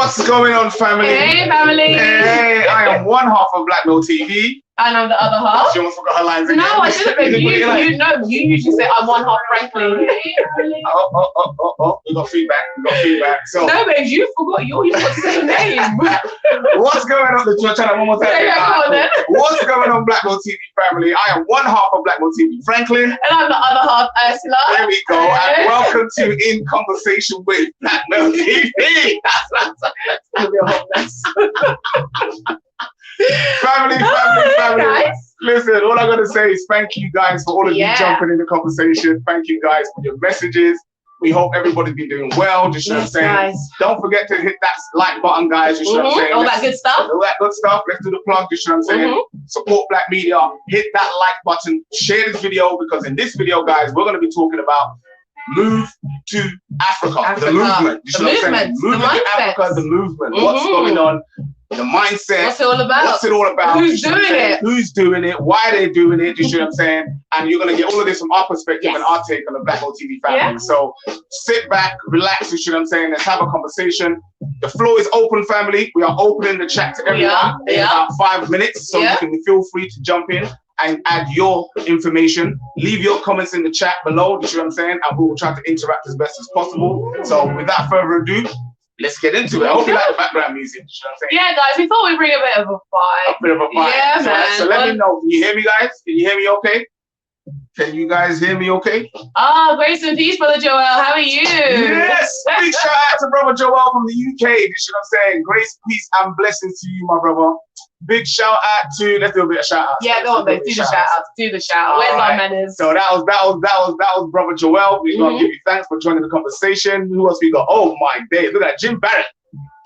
What's going on, family? Hey, family. Hey, I am one half of Blkmailtv. And I'm the other half. She almost forgot her lines again. No, I didn't. Babe. You usually say I'm one half Franklin. Oh, we got feedback. So no, babe, you forgot. You got the same name. What's going on? Let's try that one more time. Yeah, what's going on, Blkmailtv family? I am one half of Blkmailtv, Franklin. And I'm the other half, Ursula. There we go. And welcome to In Conversation with Blkmailtv. That's gonna be a hot mess. Family. Guys. Listen, all I'm gonna say is thank you guys for all of you jumping in the conversation. Thank you guys for your messages. We hope everybody's been doing well. Just what I'm saying. Guys. Don't forget to hit that like button, guys. Just what I'm saying. All that good stuff. All that good stuff. Let's do the plug. Just what I'm saying. Support Black media. Hit that like button. Share this video because in this video, guys, we're gonna be talking about move to Africa. The movement. You know what I'm saying? Moving to Africa, the movement. What's going on? The mindset. What's it all about? What's it all about? Who's doing it? Who's doing it? Why are they doing it? You see what I'm saying? And you're going to get all of this from our perspective and our take on the Blkmailtv family. Yeah. So sit back, relax, you see what I'm saying? Let's have a conversation. The floor is open, family. We are opening the chat to everyone in about 5 minutes. So you can feel free to jump in and add your information. Leave your comments in the chat below, you see what I'm saying? And we will try to interact as best as possible. So without further ado, let's get into it. I hope you like the background music. You know what I'm saying? Yeah, guys, we thought we'd bring a bit of a vibe. A bit of a vibe. Yeah, man. So let me know. Can you hear me, guys? Can you hear me okay? Can you guys hear me okay? Grace and peace, Brother Joel. How are you? Yes. Big shout out to Brother Joel from the UK. You see what I'm saying? Grace, peace, and blessings to you, my brother. Big shout out to, let's do a bit of shout out. Yeah, go on, babe. Do the shout out. Do the shout out. Where's our manners? So that was Brother Joel. We're gonna give you thanks for joining the conversation. Who else we got? Oh my day. Look at Jim Barrett.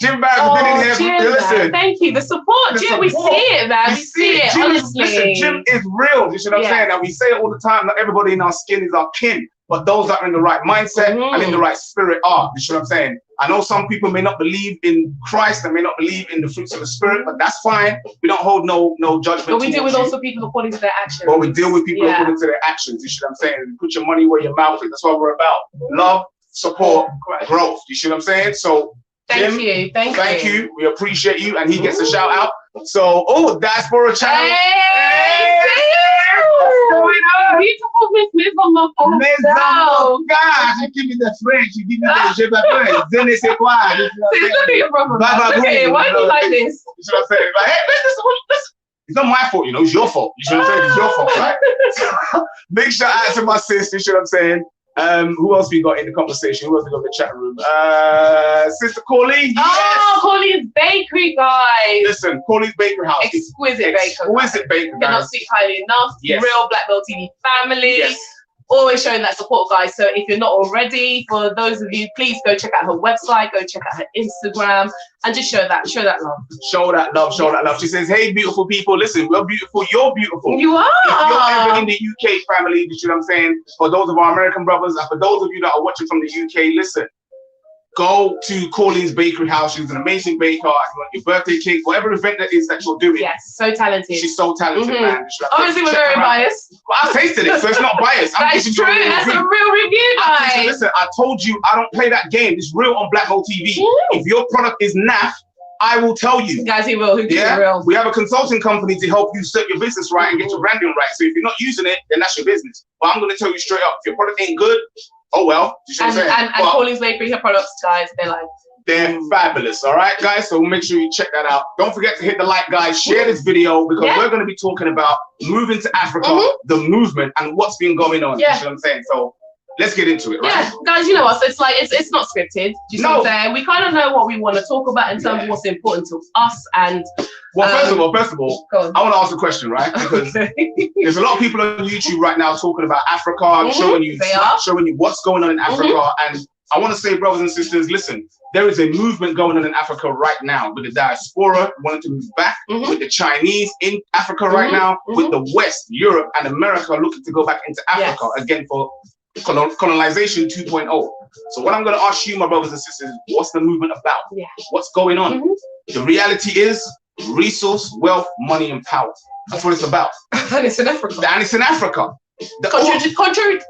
Jim Barrett's been in here. Jim, listen. Thank you. The support, Jim. We see it, man. We see it, honestly. Listen, Jim is real. You see what I'm saying? And we say it all the time. Not everybody in our skin is our kin, but those that are in the right mindset and in the right spirit are. You see what I'm saying? I know some people may not believe in Christ and may not believe in the fruits of the spirit, but that's fine. We don't hold no judgment. But we deal with also people according to their actions. But we deal with people according to their actions. You see what I'm saying? Put your money where your mouth is. That's what we're about. Love, support, growth. You see what I'm saying? So Thank you. We appreciate you, and he gets a shout out. So, diaspora channel. Hey, beautiful Miss Miss on the phone. God, you give me the French. You give me the je m'appelle. Je ne sais quoi. See, look at your brother. Look at him. Why do you like this? You see what I'm saying? Like, hey, listen. It's not my fault, you know. It's your fault. You see what I'm saying? It's your fault, right? Big shout out to my sister. You see what I'm saying? Who else we got in the conversation? Who else we got in the chat room? Sister Colleen. Oh, Colleen's Bakery, guys. Listen, Colleen's Bakery House. Exquisite baker. Cannot speak highly enough. Yes. Real Blkmailtv family. Yes. Always showing that support, guys. So if you're not already, for those of you, please go check out her website, go check out her Instagram, and just show that love. Show that love. She says, hey, beautiful people, listen, we're beautiful, you're beautiful. You are. If you're ever in the UK family, you see what I'm saying? For those of our American brothers, and for those of you that are watching from the UK, listen. Go to Colleen's Bakery House. She's an amazing baker. If you want your birthday cake, whatever event that is that you're doing. Yes, so talented. She's so talented, man. Obviously, we're very biased. Well, I've tasted it, so it's not biased. That's true. That's a real review, guys. Listen, I told you I don't play that game. It's real on Blkmailtv. If your product is naff, I will tell you. Guys, he will. Who keeps it real? We have a consulting company to help you set your business right and get your branding right. So if you're not using it, then that's your business. But I'm going to tell you straight up, if your product ain't good, oh well. You see what I'm saying? And Colleen's Bakery, her products, guys, they're fabulous. All right, guys. So make sure you check that out. Don't forget to hit the like, guys. Share this video because we're going to be talking about moving to Africa, the movement, and what's been going on. You see what I'm saying? So let's get into it, right? Yeah, guys, you know what? So it's like it's not scripted. Do you see what I'm saying? We kind of know what we want to talk about in terms of what's important to us. And first of all, I want to ask a question, right? Because there's a lot of people on YouTube right now talking about Africa, showing you what's going on in Africa, and I want to say, brothers and sisters, listen, there is a movement going on in Africa right now with the diaspora wanting to move back, with the Chinese in Africa right now, with the West, Europe, and America looking to go back into Africa again for colonization 2.0. So what I'm going to ask you, my brothers and sisters, what's the movement about? What's going on? The reality is resource, wealth, money, and power. That's what it's about. And it's in Africa. Contrary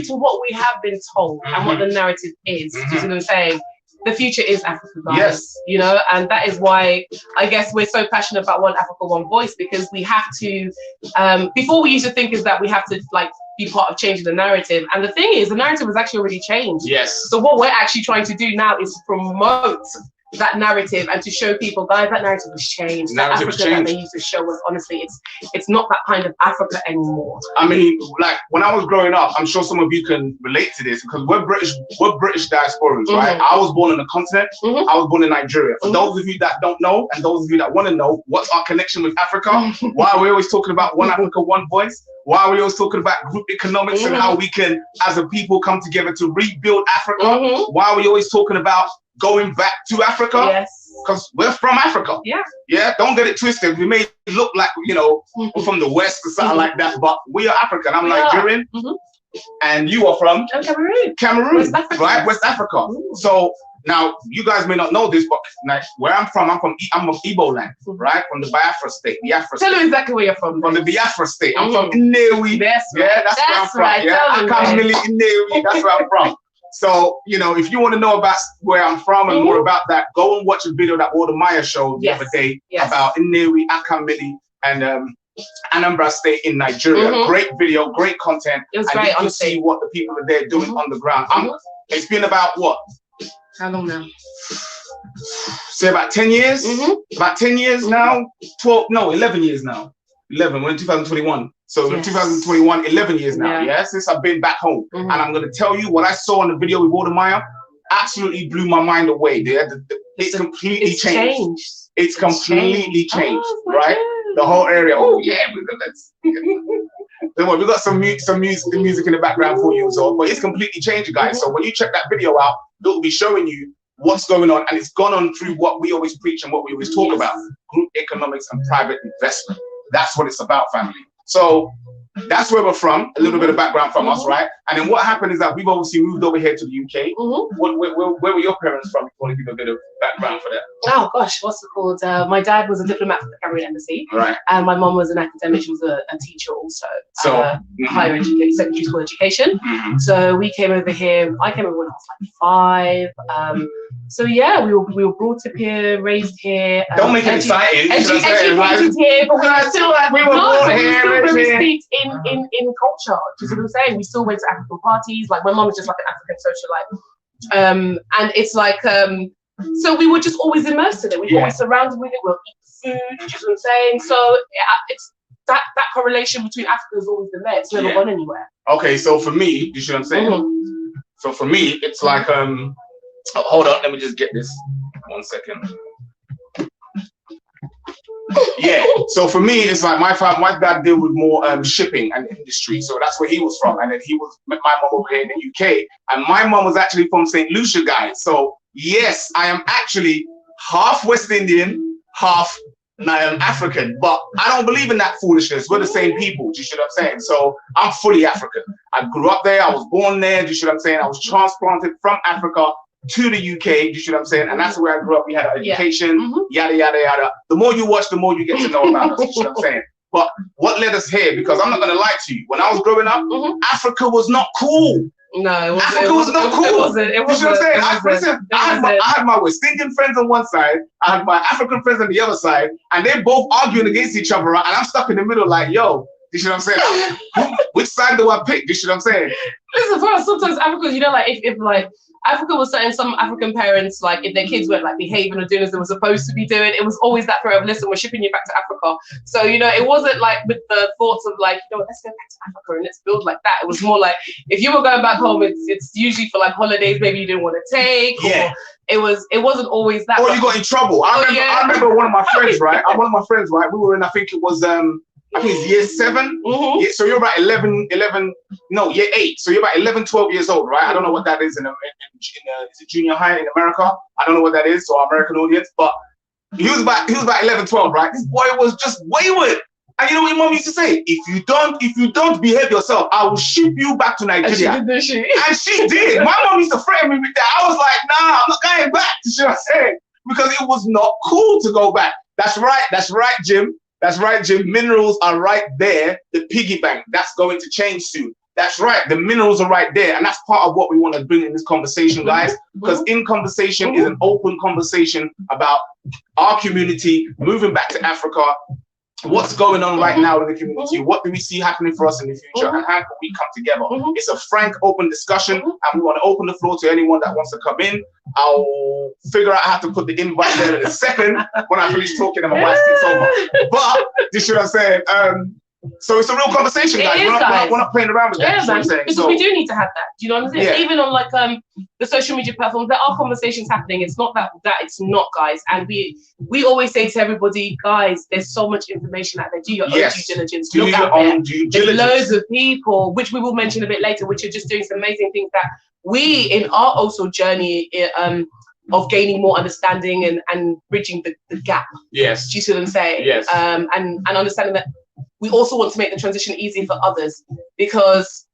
to what we have been told and what the narrative is, you know what I'm saying, the future is Africa, guys. Yes. You know, and that is why I guess we're so passionate about One Africa, One Voice, because we have to, before we used to think is that we have to like be part of changing the narrative. And the thing is, the narrative has actually already changed. Yes. So what we're actually trying to do now is promote that narrative and to show people, guys, that narrative has changed. That Africa that they used to show us, honestly, it's not that kind of Africa anymore. I mean, like when I was growing up, I'm sure some of you can relate to this because we're British diasporans, right? I was born on the continent. I was born in Nigeria. For those of you that don't know, and those of you that want to know, what's our connection with Africa? Why are we always talking about One Africa, One Voice? Why are we always talking about group economics and how we can, as a people, come together to rebuild Africa? Why are we always talking about going back to Africa? Yes. Because we're from Africa. Yeah. Yeah, don't get it twisted. We may look like, you know, we're from the West or something like that, but we are African. I'm Nigerian. And you are from? Cameroon. West Africa. Right? West Africa. So now you guys may not know this, but like, where I'm from Igbo land, right? From the Biafra state. Tell them exactly where you're from. From the Biafra state. I'm from Nnewi. That's where I'm from. Yeah, Akamili Nnewi. That's where I'm from. So, you know, if you want to know about where I'm from and more about that, go and watch a video that Maya showed the other day about Nnewi, Akamili, and Anambra State in Nigeria. Great video, great content. It was and great, you can see what the people are there doing on the ground. It's been about what? How long now? Say about 10 years? About 10 years now? 11 years now. 11, we're in 2021. So in 2021, 11 years now, since I've been back home. And I'm going to tell you what I saw on the video with Maya absolutely blew my mind away. It's completely changed. It's completely changed, right? The whole area. Oh yeah, we got some music in the background for you, so but it's completely changed, guys. So when you check that video out, it'll be showing you what's going on, and it's gone on through what we always preach and what we always talk about: group economics and private investment. That's what it's about, family. So that's where we're from, a little bit of background from us, right? And then what happened is that we've obviously moved over here to the UK. Where were your parents from? If you want to give a bit of background for that. Oh gosh, what's it called? My dad was a diplomat for the Cameroon Embassy. Right. And my mom was an academic. She was a teacher also. So higher education, secondary school education. So we came over here. I came over when I was like 5. So yeah, we were brought up here, raised here. Don't make it exciting. Educated here, but we were still like we were born here. We were still very steeped in culture. Do you see what I'm saying? We still went to African parties. Like my mom was just like an African socialite, and it's like so we were just always immersed in it. We were always surrounded with it. We'll eat food. Do you see what I'm saying? So it's that correlation between Africa has always been there. It's never gone anywhere. Okay, so for me, you see what I'm saying? So for me, it's like hold on, let me just get this 1 second. Yeah, so for me, it's like my dad dealt with more shipping and industry, so that's where he was from, and then he was met my mom over here in the UK, and my mom was actually from St. Lucia, guys. So yes, I am actually half West Indian, half African, but I don't believe in that foolishness. We're the same people. Do you see what I'm saying? So I'm fully African. I grew up there. I was born there. Do you see what I'm saying? I was transplanted from Africa to the UK, do you see what I'm saying? And that's where I grew up. We had our education, yada, yada, yada. The more you watch, the more you get to know about us, you see what I'm saying? But what led us here, because I'm not going to lie to you, when I was growing up, Africa was not cool. No, Africa was not cool. It wasn't. You see what I'm saying? I had my West Indian friends on one side, I had my African friends on the other side, and they both arguing against each other, and I'm stuck in the middle like, yo, you see what I'm saying? Which side do I pick? You see what I'm saying? Listen, for us, sometimes Africa, you know, like if like Africa was certain, some African parents, like if their kids weren't like behaving or doing as they were supposed to be doing, it was always that fear of, listen, we're shipping you back to Africa. So, you know, it wasn't like with the thoughts of like, you know, let's go back to Africa and let's build like that. It was more like, if you were going back home, it's usually for like holidays, maybe you didn't want to take, or it wasn't always that. Or you got in trouble. I remember one of my friends, right? We were in, I think it was, I think it's year 7. Yeah, so you're about year 8. So you're about 11, 12 years old, right? I don't know what that is in is it junior high in America? I don't know what that is, so our American audience. But he was about 11, 12, right? This boy was just wayward. And you know what your mom used to say? If you don't behave yourself, I will ship you back to Nigeria. And she did. My mom used to threaten me with that. I was like, nah, I'm not going back. You see what I'm saying? Because it was not cool to go back. That's right, Jim. That's right, Jim. Minerals are right there. The piggy bank. That's going to change soon. That's right. The minerals are right there. And that's part of what we want to bring in this conversation, guys. Because in conversation is an open conversation about our community, moving back to Africa, what's going on right now in the community, what do we see happening for us in the future, and how can we come together? It's a frank, open discussion, and we want to open the floor to anyone that wants to come in. I'll figure out how to put the invite there in a second when I finish talking and my wife's takes over. But this is what I'm saying. So it's a real conversation, guys. We're not playing around with that. Yeah, man. Because we do need to have that. Do you know what I'm saying? Yeah. Even on like the social media platforms, there are conversations happening. It's not that it's not, guys. And we always say to everybody, guys, there's so much information out there. Do your own due diligence. Look out there. There's loads of people, which we will mention a bit later, which are just doing some amazing things that we, in our also journey of gaining more understanding and bridging the gap. Yes. Do you see what I'm saying? Yes. And understanding that we also want to make the transition easy for others, because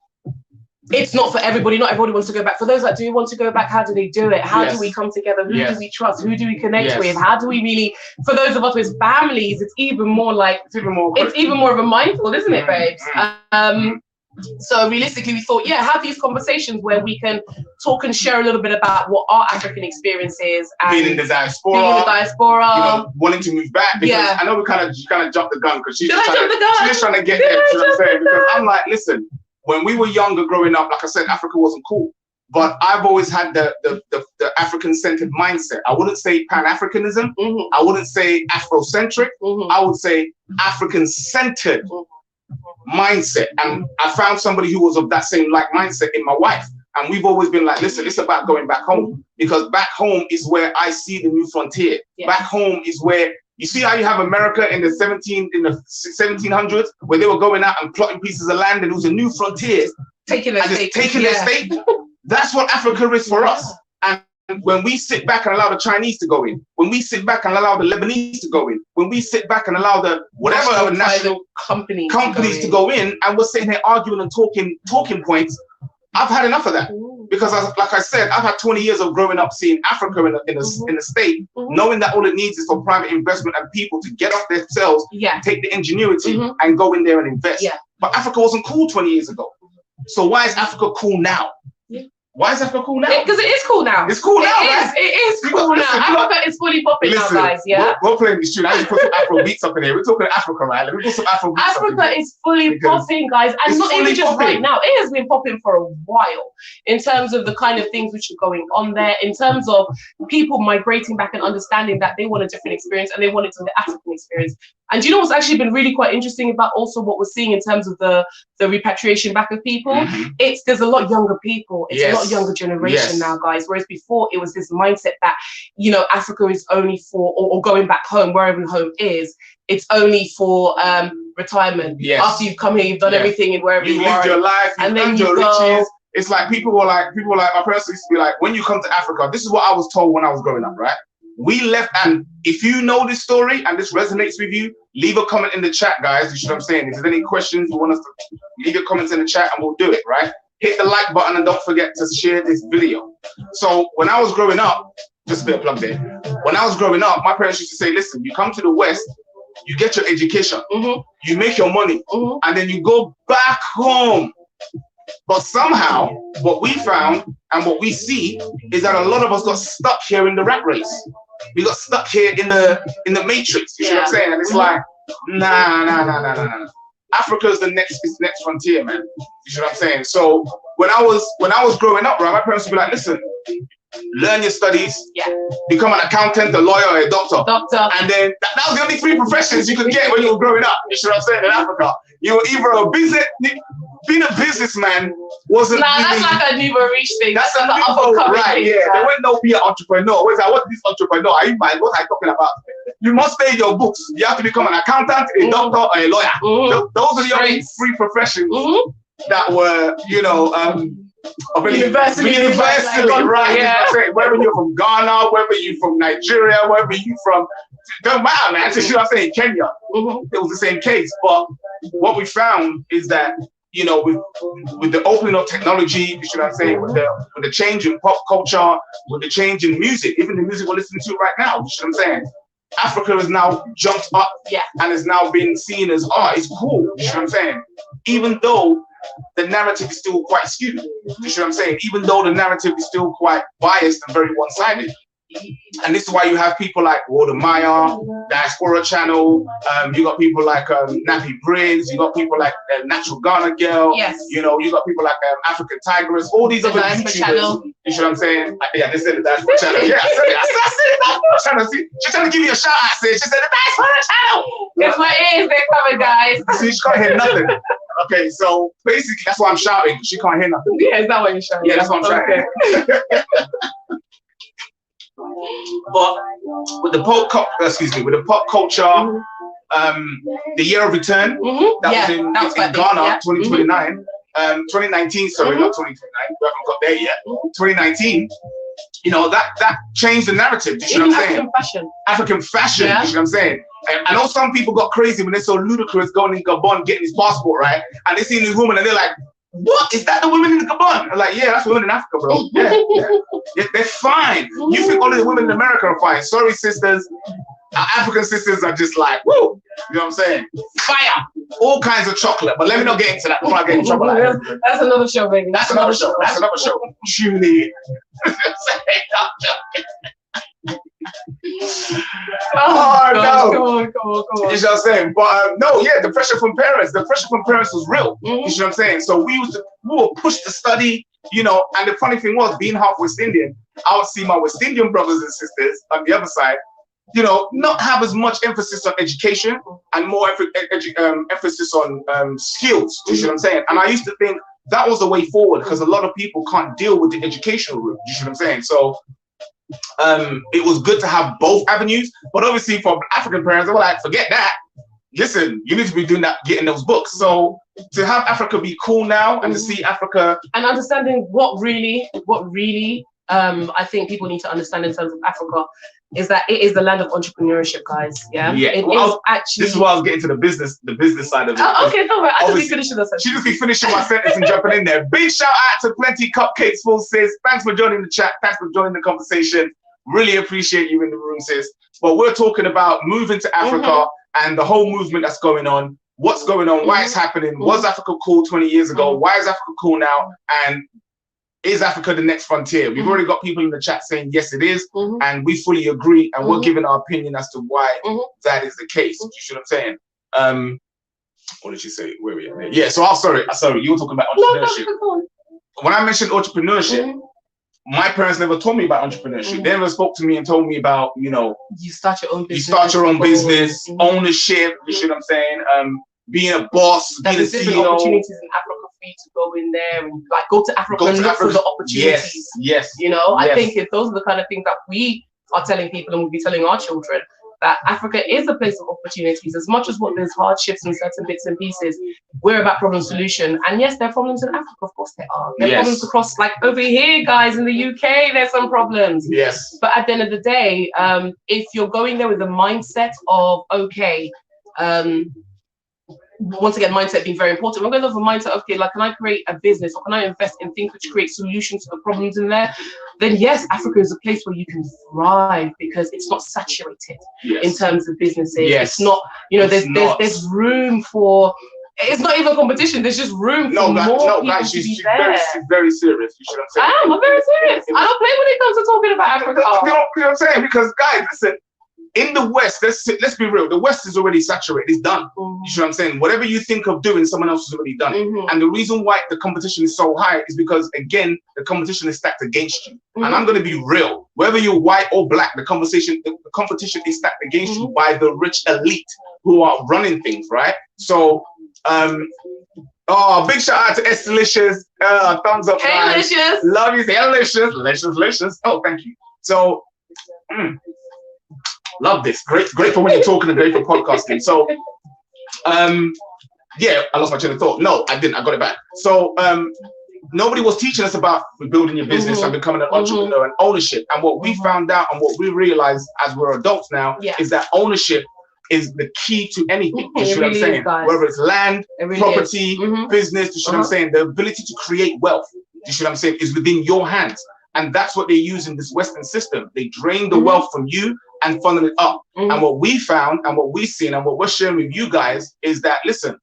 it's not for everybody. Not everybody wants to go back. For those that do want to go back, how do they do it? How do we come together? Who do we trust? Who do we connect with? How do we really, for those of us with families, it's even more of a mindful, isn't it, babes? So realistically, we thought, have these conversations where we can talk and share a little bit about what our African experience is. And being in the diaspora, you know, wanting to move back. Because I know we kind of jumped the gun, because she's just trying to get there. You know what I'm saying? Because I'm like, listen, when we were younger growing up, like I said, Africa wasn't cool. But I've always had the African-centered mindset. I wouldn't say Pan-Africanism. I wouldn't say Afrocentric. I would say African-centered mindset. And I found somebody who was of that same like mindset in my wife. And we've always been like, listen, it's about going back home, because back home is where I see the new frontier. Back home is where you see how you have America in the 1700s, where they were going out and plotting pieces of land, and it was a new frontier, taking their state. That's what Africa is for us. And when we sit back and allow the Chinese to go in, when we sit back and allow the Lebanese to go in, when we sit back and allow the whatever other national companies to go in, and we're sitting here arguing and talking points, I've had enough of that. Because like I said, I've had 20 years of growing up seeing Africa in the state, knowing that all it needs is for private investment and people to get off themselves, take the ingenuity and go in there and invest. But Africa wasn't cool 20 years ago. So why is Africa cool now? Why is Africa cool now? Because it is cool now. It's cool now, guys. It is cool now. Africa is fully popping now, guys. Yeah. We're playing this tune. I just put some Afro beats up in here. We're talking Africa, right? Let me put some Afro beats up in here. Africa is fully popping, guys, and not even just right now. It has been popping for a while in terms of the kind of things which are going on there, in terms of people migrating back and understanding that they want a different experience and they want it to be the African experience. And do you know what's actually been really quite interesting about also what we're seeing in terms of the repatriation back of people? There's a lot younger people. It's a lot younger generation now, guys. Whereas before it was this mindset that, you know, Africa is only for, or going back home, wherever home is, it's only for retirement. After you've come here, you've done everything and wherever you lived your life, and then you go. Riches. It's like people were like, my parents used to be like, when you come to Africa, this is what I was told when I was growing up, right? We left, and if you know this story and this resonates with you, leave a comment in the chat, guys. You know what I'm saying? If there's any questions you want us to leave your comments in the chat, and we'll do it, right? Hit the like button and don't forget to share this video. So when I was growing up, just a bit of plug there. When I was growing up, my parents used to say, listen, you come to the West, you get your education, you make your money, and then you go back home. But somehow, what we found and what we see is that a lot of us got stuck here in the rat race. We got stuck here in the matrix. You see what I'm saying? And it's like, nah. Africa is the next frontier, man. You see what I'm saying? So when I was growing up, right, my parents would be like, listen, learn your studies, become an accountant, a lawyer, a doctor. And then that was the only 3 professions you could get when you were growing up. You see what I'm saying? In Africa, you were either being a businessman wasn't really, that's like a new reach thing. That's a new right, thing, There went no be an entrepreneur. What is this entrepreneur? Are you mind? What are you talking about? You must pay your books. You have to become an accountant, a doctor, or a lawyer. Those are the only 3 professions that were, you know, university, right? Yeah. Whether you're from Ghana, whether you're from Nigeria, whether you're from, don't matter, man. You know what I'm saying? Kenya, it was the same case. But what we found is that, you know, with the opening of technology, you know what I'm saying, with the change in pop culture, with the change in music, even the music we're listening to right now, you know what I'm saying, Africa has now jumped up and is now being seen as, it's cool, you know what I'm saying, even though the narrative is still quite skewed. You see what I'm saying? Even though the narrative is still quite biased and very one-sided. And this is why you have people like Walter Maya, Diaspora Channel, you got people like Nappy Briggs, you got people like Natural Ghana Girl, you know, you got people like African Tigress, all these other YouTubers. Channel. You see what I'm saying? Yeah, they said the Diaspora Channel. Yeah, I said it. I said the Diaspora Channel. See, she's trying to give you a shout out. She said the Diaspora Channel. It's my ears, they're coming, guys. See, she can't hear nothing. Okay, so basically that's why I'm shouting. She can't hear nothing. Yeah, is that what you're shouting? Yeah, that's what I'm shouting. But with the pop culture, the year of return, that was in Ghana, 2029, 2019, sorry, not 2029, we haven't got there yet. 2019, you know, that changed the narrative. Do you know what I'm saying? African fashion, you know what I'm saying? I know some people got crazy when they saw Ludacris going in Gabon getting his passport, right? And they see this woman and they're like, what? Is that the women in the Gabon? I'm like, yeah, that's women in Africa, bro. Yeah, they're fine. You think only the women in America are fine. Sorry, sisters. Our African sisters are just like, woo. You know what I'm saying? Fire. All kinds of chocolate. But let me not get into that before I get in trouble. That's another show, baby. That's another show. That's another show. Tune in. Oh no! Come on. You know what I'm saying? But no, yeah, the pressure from parents was real. You know what I'm saying? So we were pushed to study, you know. And the funny thing was, being half West Indian, I would see my West Indian brothers and sisters on the other side, you know, not have as much emphasis on education and more emphasis on skills. You know what I'm saying? And I used to think that was the way forward because a lot of people can't deal with the educational route. You know what I'm saying? So. It was good to have both avenues, but obviously for African parents, they were like, forget that. Listen, you need to be doing that, getting those books. So to have Africa be cool now and to see Africa and understanding what really I think people need to understand in terms of Africa is that it is the land of entrepreneurship, guys. Yeah. It is actually. This is why I was getting to the business side of it. Oh, okay, no, I just be finishing the sentence. She just be finishing my sentence and jumping in there. Big shout out to Plenty Cupcakes, full sis. Thanks for joining the chat. Thanks for joining the conversation. Really appreciate you in the room, sis. But we're talking about moving to Africa and the whole movement that's going on. What's going on? Why it's happening? Was Africa cool 20 years ago? Why is Africa cool now? And is Africa the next frontier? We've already got people in the chat saying yes, it is, and we fully agree, and we're giving our opinion as to why that is the case. You see what I'm saying? What did she say? Where are we at? Yeah. So sorry, you were talking about entrepreneurship. When I mentioned entrepreneurship, my parents never told me about entrepreneurship. They never spoke to me and told me about, you know, you start your own business. You start your own business, ownership. You see what I'm saying? Being a boss, being a CEO. Opportunities in Africa for you to go in there and like go to Africa and look for the opportunities. Yes. You know, I think those are the kind of things that we are telling people and we'll be telling our children, that Africa is a place of opportunities. As much as what there's hardships and certain bits and pieces, we're about problem solution. And yes, there are problems in Africa, of course there are. There are problems across, like over here, guys, in the UK, there's some problems. Yes. But at the end of the day, if you're going there with the mindset of, okay, once again, mindset being very important. We're going to have a mindset of, okay, like, can I create a business or can I invest in things which create solutions to the problems in there? Then yes, Africa is a place where you can thrive because it's not saturated in terms of businesses. It's not, you know, there's room for. It's not even competition. There's just room for more people to be there. She's very serious. You should have said. I'm very serious. I don't play when it comes to talking about Africa. You know what I'm saying? Because guys, listen. In the West, let's be real. The West is already saturated. It's done. You see what I'm saying? Whatever you think of doing, someone else has already done. And the reason why the competition is so high is because, again, the competition is stacked against you. And I'm going to be real. Whether you're white or black, the competition is stacked against you by the rich elite who are running things, right? So, big shout out to Estelicious. Thumbs up, guys. Hey, love you, Delicious. Oh, thank you. So, love this. Great for when you're talking and great for podcasting. So, yeah, I lost my train of thought. No, I didn't. I got it back. So, nobody was teaching us about building your business and becoming an entrepreneur and ownership. And what we found out and what we realized as we're adults now is that ownership is the key to anything. You see what I'm saying? Whether it's land, property, business, you see what I'm saying? The ability to create wealth, you see what I'm saying, is within your hands. And that's what they use in this Western system. They drain the wealth from you and funnel it up. And what we found and what we've seen and what we're sharing with you guys is that, listen,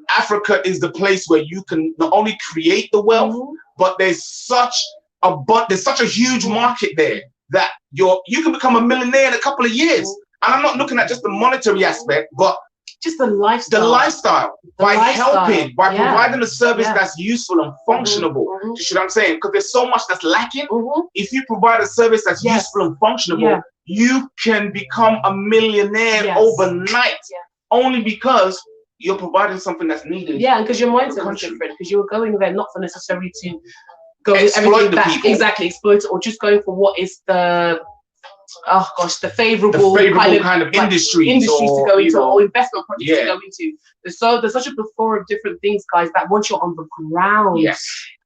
Africa is the place where you can not only create the wealth, but there's such a huge market there that you can become a millionaire in a couple of years. And I'm not looking at just the monetary aspect, but just the lifestyle. The lifestyle. By helping, by providing a service that's useful and functionable. You see what I'm saying? Because there's so much that's lacking. If you provide a service that's useful and functionable, you can become a millionaire overnight. Only because you're providing something that's needed. Yeah, and because your mindset is different. Because you're going there not for necessarily to go exploit the people. Exactly, exploit it, or just going for what is the the favorable kind of industries to go into, or investment projects to go into. There's such a plethora of different things, guys, that once you're on the ground,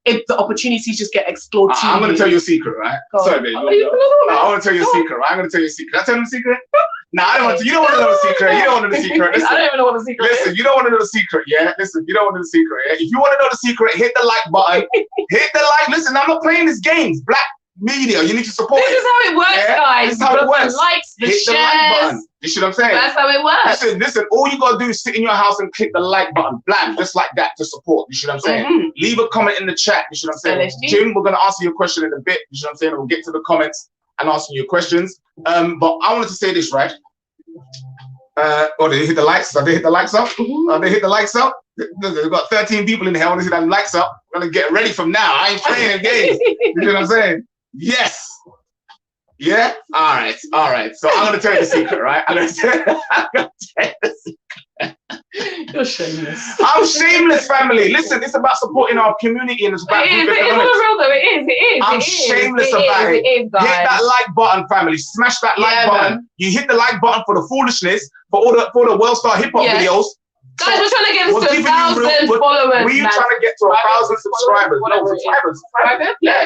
if the opportunities just get explored. I'm going to tell you a secret, right? Sorry, babe. I want to tell you a secret, right? I'm going to tell you a secret. Can I tell you a secret? No, I don't want to. You don't want to know the secret. You don't want to know the secret. Listen, I don't even know what the secret is. Listen, you don't want to know the secret, yeah? Listen, you don't want to know the secret, yeah? If you want to know the secret, hit the like button. Hit the like. Listen, I'm not playing these games. Black media, you need to support it. This is how it works, guys. This is how it works. The likes, the hit shares. The like button. You see what I'm saying? That's how it works. Listen, all you gotta do is sit in your house and click the like button, blam, just like that, to support. You see what I'm saying? Leave a comment in the chat. You see what I'm saying? LSG. Jim, we're gonna answer your question in a bit. You see what I'm saying? We'll get to the comments and answer your questions. But I wanted to say this, right? Did they hit the likes? Did they hit the likes up? They hit the likes up? We've got 13 people in here. I want to see that likes up. I'm gonna get ready from now. I ain't playing games. You know what I'm saying? Yes. Yeah? All right. So I'm going to tell you the secret, right? I'm going to tell you the secret. You're shameless. I'm shameless, family. Listen, it's about supporting our community and it's about It is real though. It is. I'm shameless about it. Hit that like button, family. Smash that like button. Man. You hit the like button for the foolishness, for all the World Star hip hop videos. Guys, we're trying to get to 1,000 followers. We're trying to get to 1,000 subscribers. Subscribers. Yeah.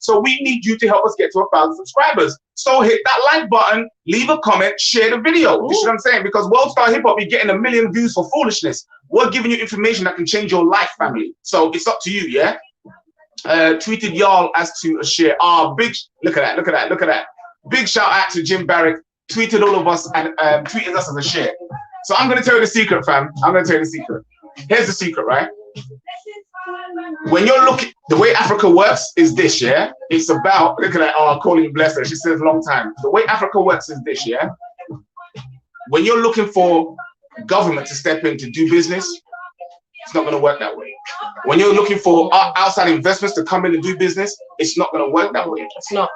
So we need you to help us get to 1,000 subscribers. So hit that like button, leave a comment, share the video. You see what I'm saying? Because World Star Hip Hop, you're getting 1 million views for foolishness. We're giving you information that can change your life, family. So it's up to you, yeah? Tweeted y'all as to a share. Big, look at that. Big shout out to Jim Barrick. Tweeted all of us and tweeted us as a share. So I'm going to tell you the secret, fam. I'm going to tell you the secret. Here's the secret, right? When you're looking, the way Africa works is this, yeah? It's about, look at that, calling Blessed. She says long time. The way Africa works is this, yeah? When you're looking for government to step in to do business, it's not going to work that way. When you're looking for outside investments to come in and do business, it's not going to work that way. It's not.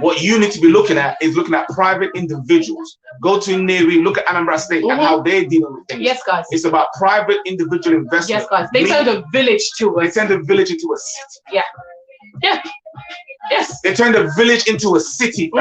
What you need to be looking at is looking at private individuals. Go to Neri, look at Anambra State and how they're dealing with things. Yes, guys. It's about private individual investment. Yes, guys. They turned a village to us. They turned a village into a city. Yeah. Yes. They turned a village into a city.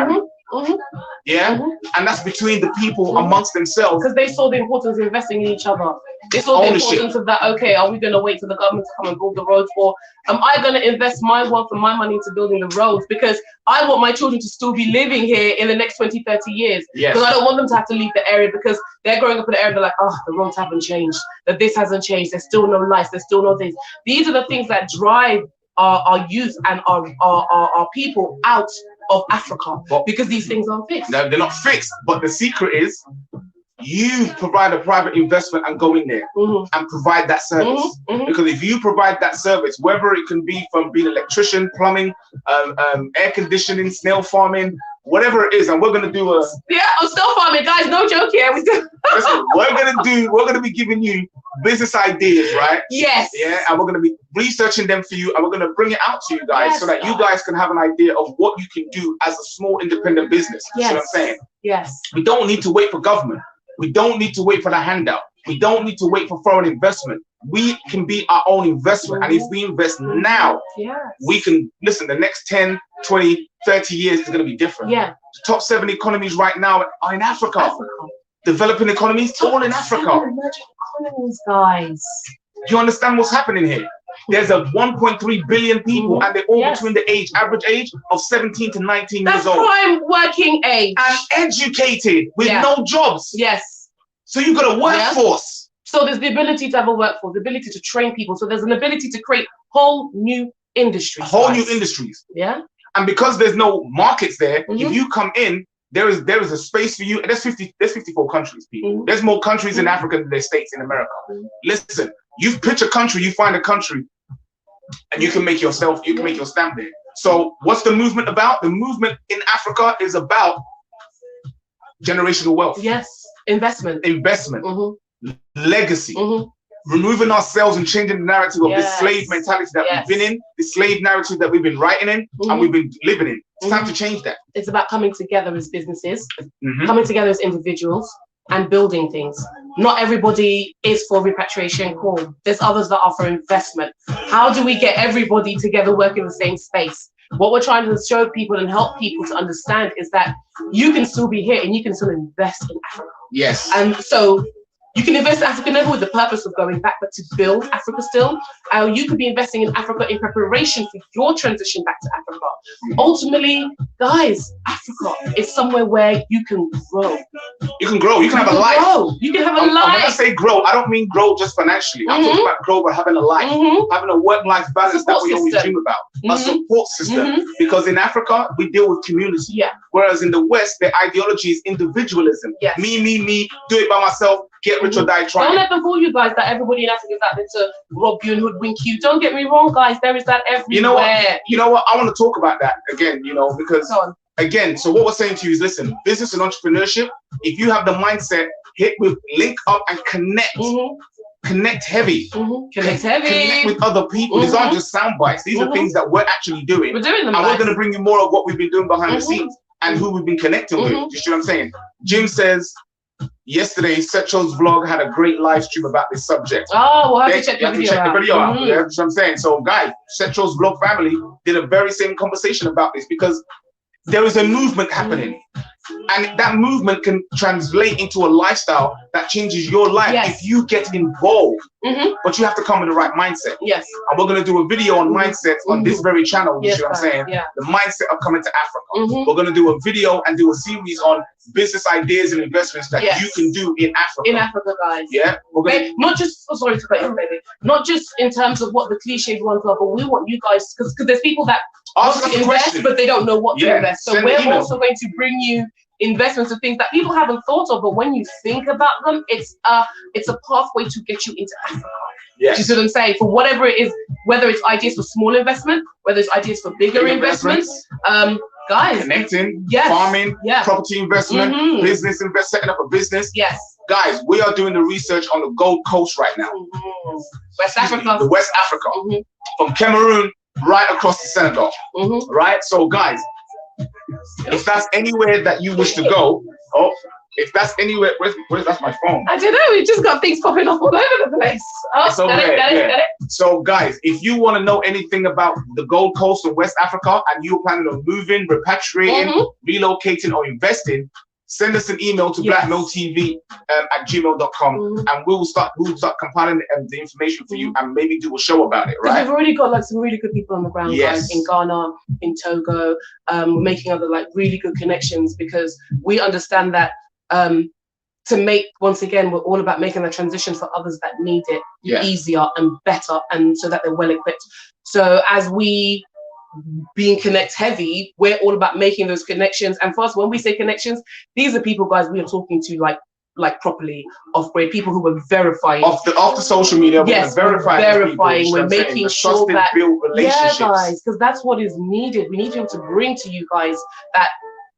Yeah, and that's between the people amongst themselves. Because they saw the importance of investing in each other. They saw the importance of that. Okay, are we going to wait for the government to come and build the roads, or am I going to invest my wealth and my money into building the roads? Because I want my children to still be living here in the next 20, 30 years. Because I don't want them to have to leave the area because they're growing up in the area. They're like, the roads haven't changed. That this hasn't changed. There's still no lights. There's still no this. These are the things that drive our youth and our people out of Africa, because these things aren't fixed. No, they're not fixed. But the secret is you provide a private investment and go in there and provide that service. Because if you provide that service, whether it can be from being an electrician, plumbing, air conditioning, snail farming, whatever it is, and we're gonna do I'm still farming, guys. No joke here. Listen, we're gonna be giving you business ideas, right? Yes. Yeah, and we're gonna be researching them for you, and we're gonna bring it out to you guys so that you guys can have an idea of what you can do as a small independent business. You see what I'm saying? Yes. We don't need to wait for government. We don't need to wait for the handout. We don't need to wait for foreign investment. We can be our own investment. And if we invest now, we can, listen, the next 10, 20, 30 years is going to be different. Yeah. The top 7 economies right now are in Africa. Developing economies, all in Africa. Emerging economies, guys. Do you understand what's happening here? There's a 1.3 billion people and they're all between the average age of 17 to 19 years old. That's prime working age. And educated with no jobs. Yes. So you've got a workforce. So there's the ability to have a workforce, the ability to train people. So there's an ability to create whole new industries. New industries. Yeah. And because there's no markets there, if you come in, there is a space for you. And there's 54 countries, people. There's more countries in Africa than there's states in America. Listen, You pitch a country, you find a country, and you can make your stamp there. So what's the movement about? The movement in Africa is about generational wealth. Yes, investment. Legacy. Removing ourselves and changing the narrative of this slave mentality that we've been in, the slave narrative that we've been writing in and we've been living in. It's time to change that. It's about coming together as businesses, coming together as individuals, and building things. Not everybody is for repatriation, cool. There's others that are for investment. How do we get everybody together working in the same space? What we're trying to show people and help people to understand is that you can still be here and you can still invest in Africa. Yes. And so you can invest in Africa never with the purpose of going back, but to build Africa still. You could be investing in Africa in preparation for your transition back to Africa. Ultimately, guys, Africa is somewhere where you can grow. You can grow. You can have a life. You can have a life. When I say grow, I don't mean grow just financially. I'm talking about grow by having a life, having a work-life balance that we always dream about. A support system. Because in Africa, we deal with community. Yeah. Whereas in the West, their ideology is individualism. Yes. Me, do it by myself. Get rich or die trying. Don't let them fool you guys that everybody in Africa is out there to rob you and hoodwink you. Don't get me wrong, guys. There is that everywhere. You know what? I want to talk about that again, because again, so what we're saying to you is, listen, business and entrepreneurship, if you have the mindset, link up and connect. Connect heavy. Connect with other people. These aren't just sound bites. These are things that we're actually doing. We're doing them. And we're going to bring you more of what we've been doing behind the scenes and who we've been connecting with. You see what I'm saying? Jim says, yesterday, Setro's vlog had a great live stream about this subject. Oh, we'll have to check the video out. Yeah, that's what I'm saying. So, guys, Setro's vlog family did a very same conversation about this because there is a movement happening. And that movement can translate into a lifestyle that changes your life if you get involved. But you have to come with the right mindset. Yes. And we're going to do a video on mindset on this very channel. You see what I'm saying? Yeah. The mindset of coming to Africa. We're going to do a video and do a series on business ideas and investments that you can do in Africa. In Africa, guys. Yeah. We're going not just, sorry to cut you, baby. Not just in terms of what the cliched ones are, but we want you guys, because there's people that want to invest, but they don't know what to invest. So we're also going to bring you investments and things that people haven't thought of, but when you think about them, it's a pathway to get you into Africa. Yes. You see what I'm saying? For whatever it is, whether it's ideas for small investment, whether it's ideas for bigger investments, guys. Connecting, farming, property investment, business setting up a business. Yes. Guys, we are doing the research on the Gold Coast right now. West Africa. The West Africa. From Cameroon right across to Senegal. Right? So guys, if that's anywhere that you wish to go, if that's anywhere, that's my phone. I don't know, we just got things popping up all over the place. Oh, got it. So guys, if you want to know anything about the Gold Coast of West Africa and you're planning on moving, repatriating, relocating or investing, send us an email to Blkmailtv at gmail.com and we'll start compiling the information for you and maybe do a show about it, right? We've already got like some really good people on the ground, guys, in Ghana, in Togo. We're making other like really good connections because we understand that to make, once again, we're all about making the transition for others that need it easier and better, and so that they're well equipped. So as we being connect heavy, we're all about making those connections. And for us, when we say connections, these are people, guys, we are talking to like properly off-grid, people who are verifying off the social media. Yes, verifying. We're making sure that guys, because that's what is needed. We need to be able to bring to you guys that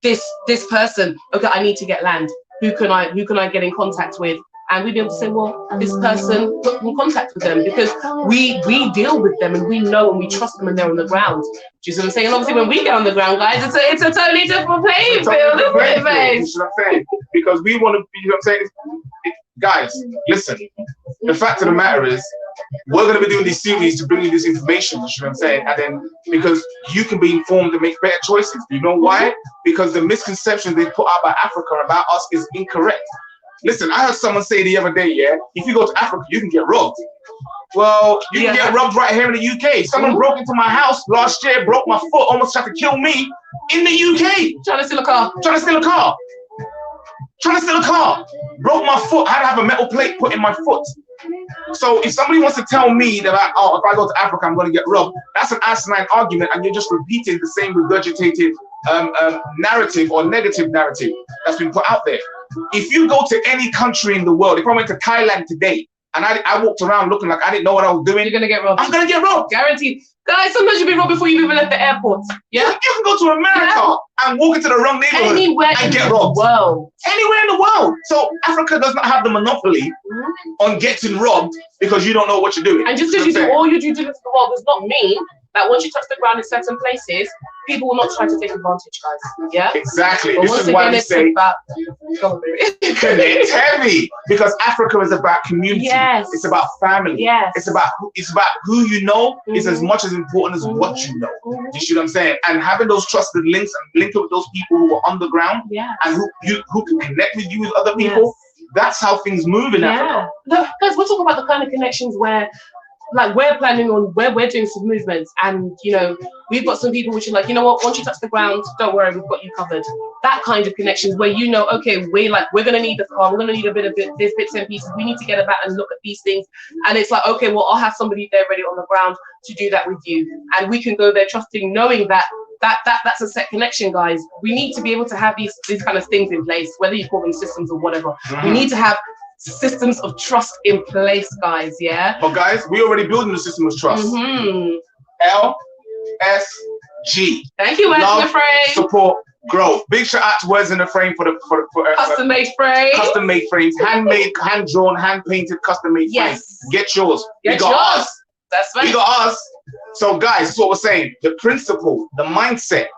this person, okay, I need to get land. Who can I get in contact with? And we'd be able to say, well, this person, put in contact with them, because we deal with them and we know and we trust them and they're on the ground. Do you see what I'm saying? And obviously when we get on the ground, guys, it's a totally different playing field, isn't it, babe? You see what I'm saying? Because we want to, you know what I'm saying? Guys, listen, the fact of the matter is, we're going to be doing these series to bring you this information, you know what I'm saying? And then, because you can be informed and make better choices. You know why? Because the misconception they put out by Africa about us is incorrect. Listen, I heard someone say the other day, if you go to Africa, you can get robbed. Well, you can get robbed right here in the UK. Someone broke into my house last year, broke my foot, almost tried to kill me in the UK. Trying to steal a car. Broke my foot. I had to have a metal plate put in my foot. So if somebody wants to tell me that, if I go to Africa, I'm going to get robbed, that's an asinine argument, and you're just repeating the same regurgitated narrative or negative narrative that's been put out there. If you go to any country in the world, if I went to Thailand today and I walked around looking like I didn't know what I was doing, you're gonna get robbed. I'm gonna get robbed. Guaranteed. Guys, sometimes you'll be robbed before you even left the airport. Yeah. You can go to America and walk into the wrong neighborhood and get robbed. Wow. Anywhere in the world. So Africa does not have the monopoly on getting robbed because you don't know what you're doing. And just because you do all your due diligence in the world does not mean that once you touch the ground in certain places, people will not try to take advantage, guys. Yeah? Exactly. But this is why we say connect heavy, because Africa is about community. Yes. It's about family. Yes. It's about who you know is as much as important as what you know. You see what I'm saying? And having those trusted links and link up with those people who are on the ground and who can connect with you with other people. That's how things move in Africa. No, guys, we're talking about the kind of connections where, like, we're planning on where we're doing some movements, and you know, we've got some people which are like, you know what, once you touch the ground, don't worry, we've got you covered. That kind of connections where you know, okay, we're gonna need the car, we're gonna need a bit of this bits and pieces. We need to get about and look at these things, and it's like, okay, well, I'll have somebody there ready on the ground to do that with you, and we can go there trusting, knowing that that's a set connection, guys. We need to be able to have these kind of things in place, whether you call them systems or whatever. We need to have systems of trust in place, guys. Yeah. But guys, we already building the system of trust. LSG. Thank you, Words in the Frame. Support, growth. Big shout out to Words in the Frame for custom made frame. Custom made frames, handmade, hand drawn, hand painted, custom made frames. Get yours. We got us. That's right. We got us. So guys, that's what we're saying. The principle, the mindset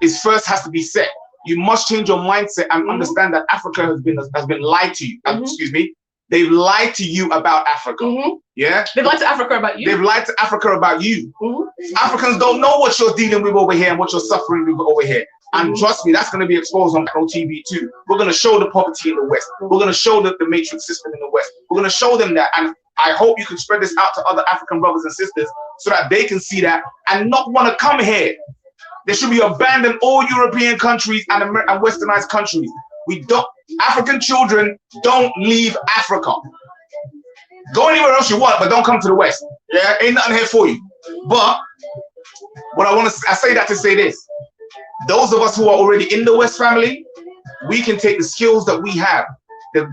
has to be set. You must change your mindset and understand that Africa has been lied to you. Excuse me. They've lied to you about Africa. Yeah? They've lied to Africa about you. They've lied to Africa about you. Africans don't know what you're dealing with over here and what you're suffering with over here. And trust me, that's going to be exposed on TV too. We're going to show the poverty in the West. We're going to show the matrix system in the West. We're going to show them that. And I hope you can spread this out to other African brothers and sisters so that they can see that and not want to come here. They should be abandoned all European countries and westernized countries. African children don't leave Africa. Go anywhere else you want, but don't come to the West. Yeah, ain't nothing here for you. But what I say that to say this. Those of us who are already in the West family, we can take the skills that we have, the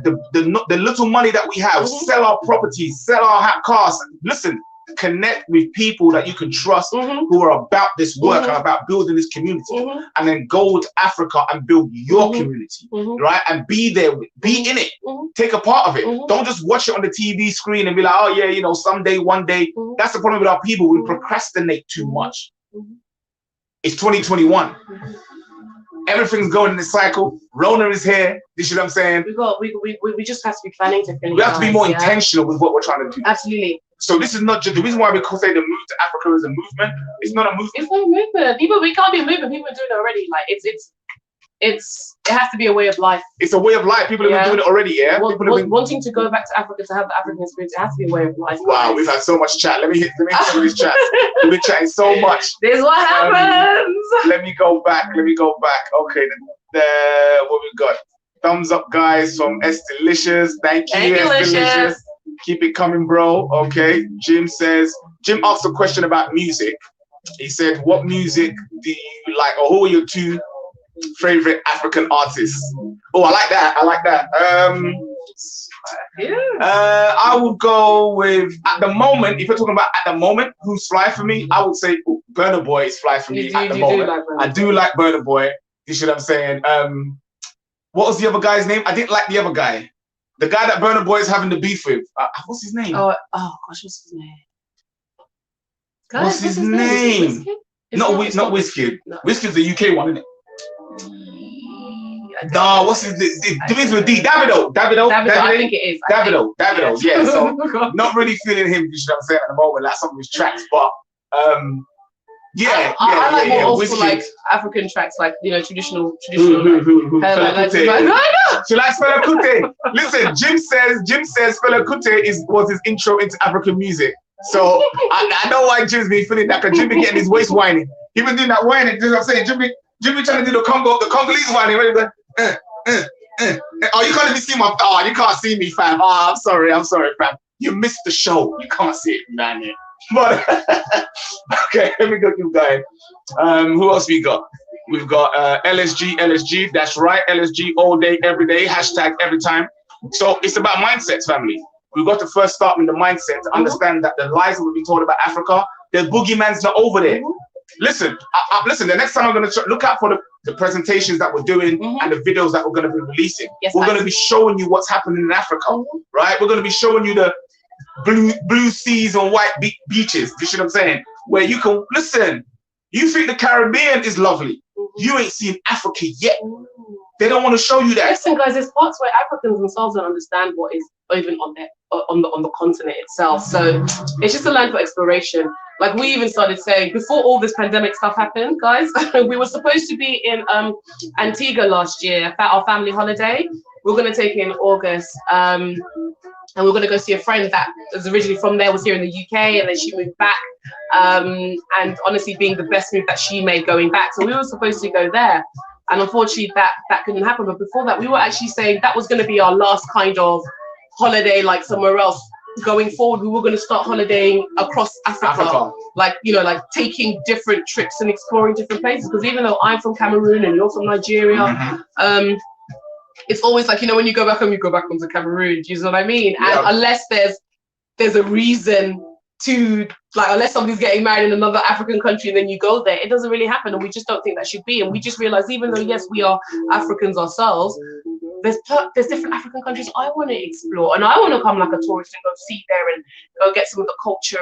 little money that we have, sell our properties, sell our cars. Listen, connect with people that you can trust who are about this work and about building this community, and then go to Africa and build your community, right? And be there, be in it, take a part of it. Don't just watch it on the TV screen and be like, oh yeah, you know, someday, one day. That's the problem with our people. We procrastinate too much. It's 2021. Everything's going in the cycle. Rona is here. You see what I'm saying? We just have to be planning differently. We have to be more intentional with what we're trying to do. Absolutely. So this is not just the reason why we say the move to Africa is a movement. It's not a movement. It's not a movement. We can't be a movement. People are doing it already. Like it has to be a way of life. It's a way of life. People have been doing it already. Yeah. Wanting to go back to Africa to have the African experience, it has to be a way of life. Wow, we've had so much chat. Let me hit some of these chats. We've been chatting so much. This is what happens. Let me go back. Okay. What we got? Thumbs up, guys, from S Delicious. Thank you, S Delicious. Keep it coming, bro. Okay. Jim asked a question about music. He said, what music do you like, or who are your two favorite African artists? Oh, I like that. I would go with, at the moment, if you're talking about at the moment, who's fly for me, I would say Burna Boy is fly for me at the moment. I do like Burna Boy. You see what I'm saying? What was the other guy's name? I didn't like the other guy. The guy that Burna Boy is having the beef with. What's his name? Oh gosh, what's his name? Guys, what's his name? Not Wizkid. No. Wizkid's the UK one, isn't it? No, what's his name? It begins with D. Davido. I think it is. Davido. Yeah. So not really feeling him. You know what I'm saying at the moment, like some of his tracks, but I like more also like African tracks, like traditional. Fela Kuti. She likes Fela Kuti. Listen, Jim says Fela Kuti was his intro into African music. So I know why Jim's been feeling that, because Jim been getting his waist whining. He been doing that whining. You know what I'm saying? Jim been trying to do the Congolese whining. Right? Oh, you can't even see my. Oh, you can't see me, fam. Oh, I'm sorry, fam. You missed the show. You can't see it, man. But okay, let me go keep going. Who else we got? We've got LSG. That's right, LSG all day, every day. Hashtag every time. So it's about mindsets, family. we've got to first start with the mindset to understand that the lies that we've been told about Africa, the boogeyman's not over there. Listen, listen, the next time I'm going to look out for the presentations that we're doing and the videos that we're going to be releasing. We're going to be showing you what's happening in Africa, right? We're going to be showing you the blue seas and white beaches, you see what I'm saying? Where you can, listen, you think the Caribbean is lovely. You ain't seen Africa yet. They don't want to show you that. Listen, guys, there's parts where Africans themselves don't understand what is even on the continent itself. So it's just a land for exploration. Like we even started saying before all this pandemic stuff happened, guys, we were supposed to be in Antigua last year, our family holiday. We're going to take it in August. And we're going to go see a friend that was originally from there, was here in the UK, and then she moved back. And honestly, being the best move that she made going back. So we were supposed to go there. And unfortunately, that couldn't happen. But before that, we were actually saying that was going to be our last kind of holiday, like somewhere else. Going forward, we were going to start holidaying across Africa. Like, you know, like taking different trips and exploring different places. Because even though I'm from Cameroon and you're from Nigeria, it's always like, you know, when you go back home, you go back home to Cameroon. Do you know what I mean? And unless there's a reason to, like, unless somebody's getting married in another African country and then you go there, it doesn't really happen. And we just don't think that should be. And we just realize, even though, yes, we are Africans ourselves, there's different African countries I want to explore, and I want to come like a tourist and go see there and go get some of the culture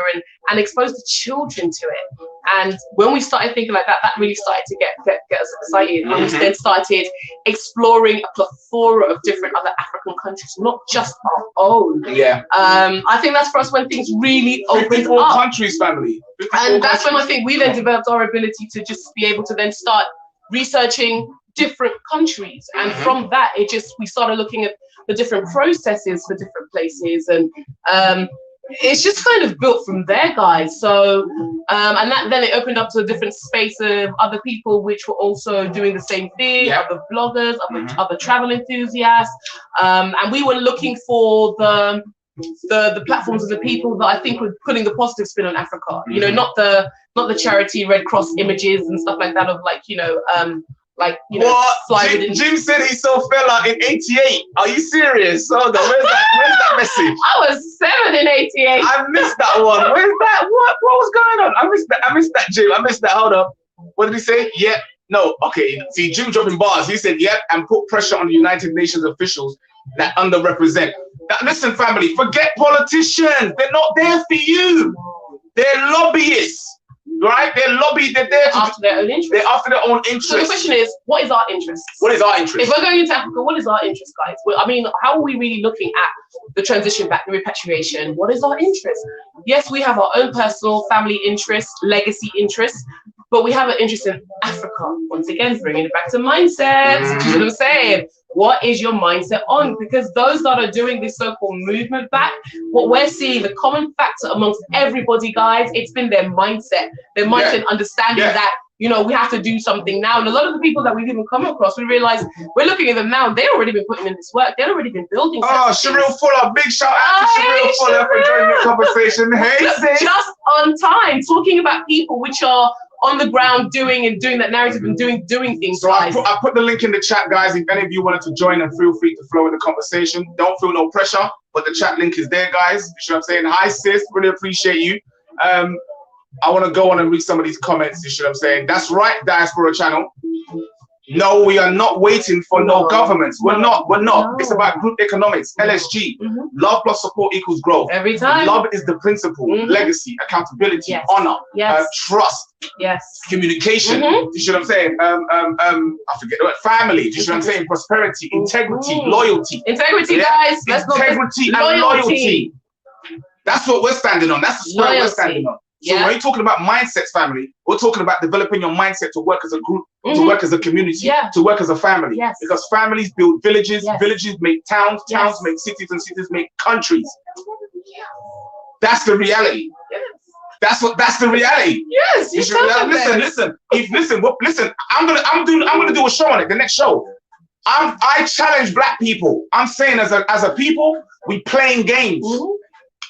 and expose the children to it. And when we started thinking like that, that really started to get us excited. And we then started exploring a plethora of different other African countries, not just our own. I think that's for us when things really opened up. Countries, family. And that's when I think we then developed our ability to just be able to then start researching different countries, and from that we started looking at the different processes for different places, and it's just kind of built from there, guys. So and that then it opened up to a different space of other people which were also doing the same thing, other bloggers, other travel enthusiasts, and we were looking for the platforms of the people that I think were putting the positive spin on Africa. You know, not the charity Red Cross images and stuff like that of like, you know, Jim said he saw fella in '88. Are you serious? Hold on, where's that message? I was 7 in '88. I missed that one. Where's that? What was going on? I missed that, Jim. I missed that. Hold up. What did he say? Yeah. No. Okay. See, Jim dropping bars. He said, "Yep," and put pressure on the United Nations officials that underrepresent. Now, listen, family. Forget politicians. They're not there for you. They're lobbyists. Right? They're there to after their own interest. They're after their own interest. So the question is, what is our interest? What is our interest? If we're going into Africa, what is our interest, guys? Well, I mean, how are we really looking at the transition back, the repatriation? What is our interest? Yes, we have our own personal family interests, legacy interests, but we have an interest in Africa. Once again, bringing it back to mindset. You know what I'm saying? What is your mindset on? Because those that are doing this so-called movement back, what we're seeing, the common factor amongst everybody, guys, it's been their mindset. Their mindset, understanding that, you know, we have to do something now. And a lot of the people that we've even come across, we realize we're looking at them now. They've already been putting in this work. They've already been building. Oh, Sherelle Fuller, big shout out to Sherelle Fuller for joining the conversation. Hey, sis. Just on time, talking about people which are on the ground doing that narrative and doing things. So I put the link in the chat, guys. If any of you wanted to join, and feel free to flow in the conversation. Don't feel no pressure, but the chat link is there, guys. You know what I'm saying? Hi, sis. Really appreciate you. I want to go on and read some of these comments. You know what I'm saying? That's right, Diaspora Channel. No, we are not waiting for no governments. We're not. It's about group economics, LSG. Love plus support equals growth. Every time. Love is the principle, legacy, accountability, honor, trust, communication. You see what I'm saying? I forget what, family. You see what I'm saying? Prosperity, integrity, loyalty. Integrity, guys. Integrity and loyalty. That's what we're standing on. That's the square we're standing on. So when you're talking about mindsets, family, we're talking about developing your mindset to work as a group, to work as a community, to work as a family. Because families build villages, villages make towns, towns make cities, and cities make countries. That's the reality. That's the reality. Yes, you listen. I'm gonna do a show on it. The next show. I challenge Black people. I'm saying as a people, we playing games.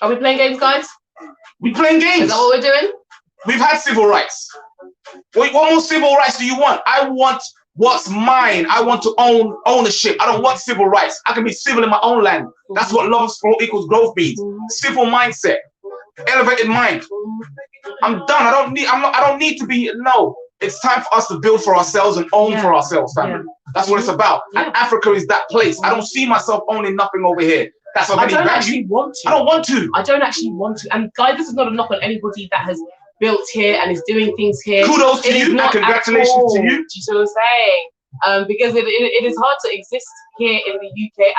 Are we playing games, guys? We playing games. Is that what we're doing? We've had civil rights. What more civil rights do you want? I want what's mine. I want to own ownership. I don't want civil rights. I can be civil in my own land. That's what love equals growth means. Civil mindset, elevated mind. I'm done. I don't need to be. No, it's time for us to build for ourselves and own for ourselves, family. That's what it's about. And Africa is that place. I don't see myself owning nothing over here. That's of any value. Actually want to. I don't want to. I don't actually want to. And guys, this is not a knock on anybody that has built here and is doing things here. Kudos to you and congratulations to you. Do you see what I'm saying? Because it is hard to exist here in the UK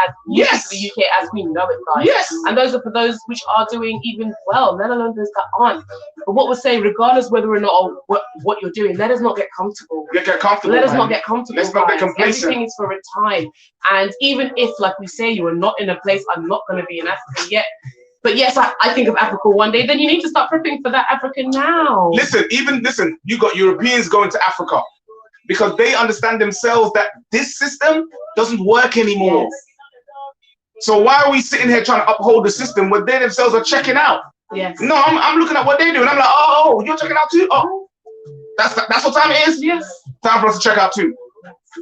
as the UK as we know it, guys. Yes. And those are for those which are doing even well, let alone those that aren't. But what we're saying, regardless whether or not what you're doing, let us not get comfortable. Get comfortable. Let us not get comfortable. Let's not get complacent. Everything is for a time. And even if, like we say, you are not in a place, I'm not going to be in Africa yet. But yes, I think of Africa one day, then you need to start prepping for that Africa now. Listen, you got Europeans going to Africa because they understand themselves that this system doesn't work anymore. Yes. So why are we sitting here trying to uphold the system when they themselves are checking out? Yes. No, I'm looking at what they do and I'm like, oh, you're checking out too? Oh, that's what time it is? Yes. Time for us to check out too.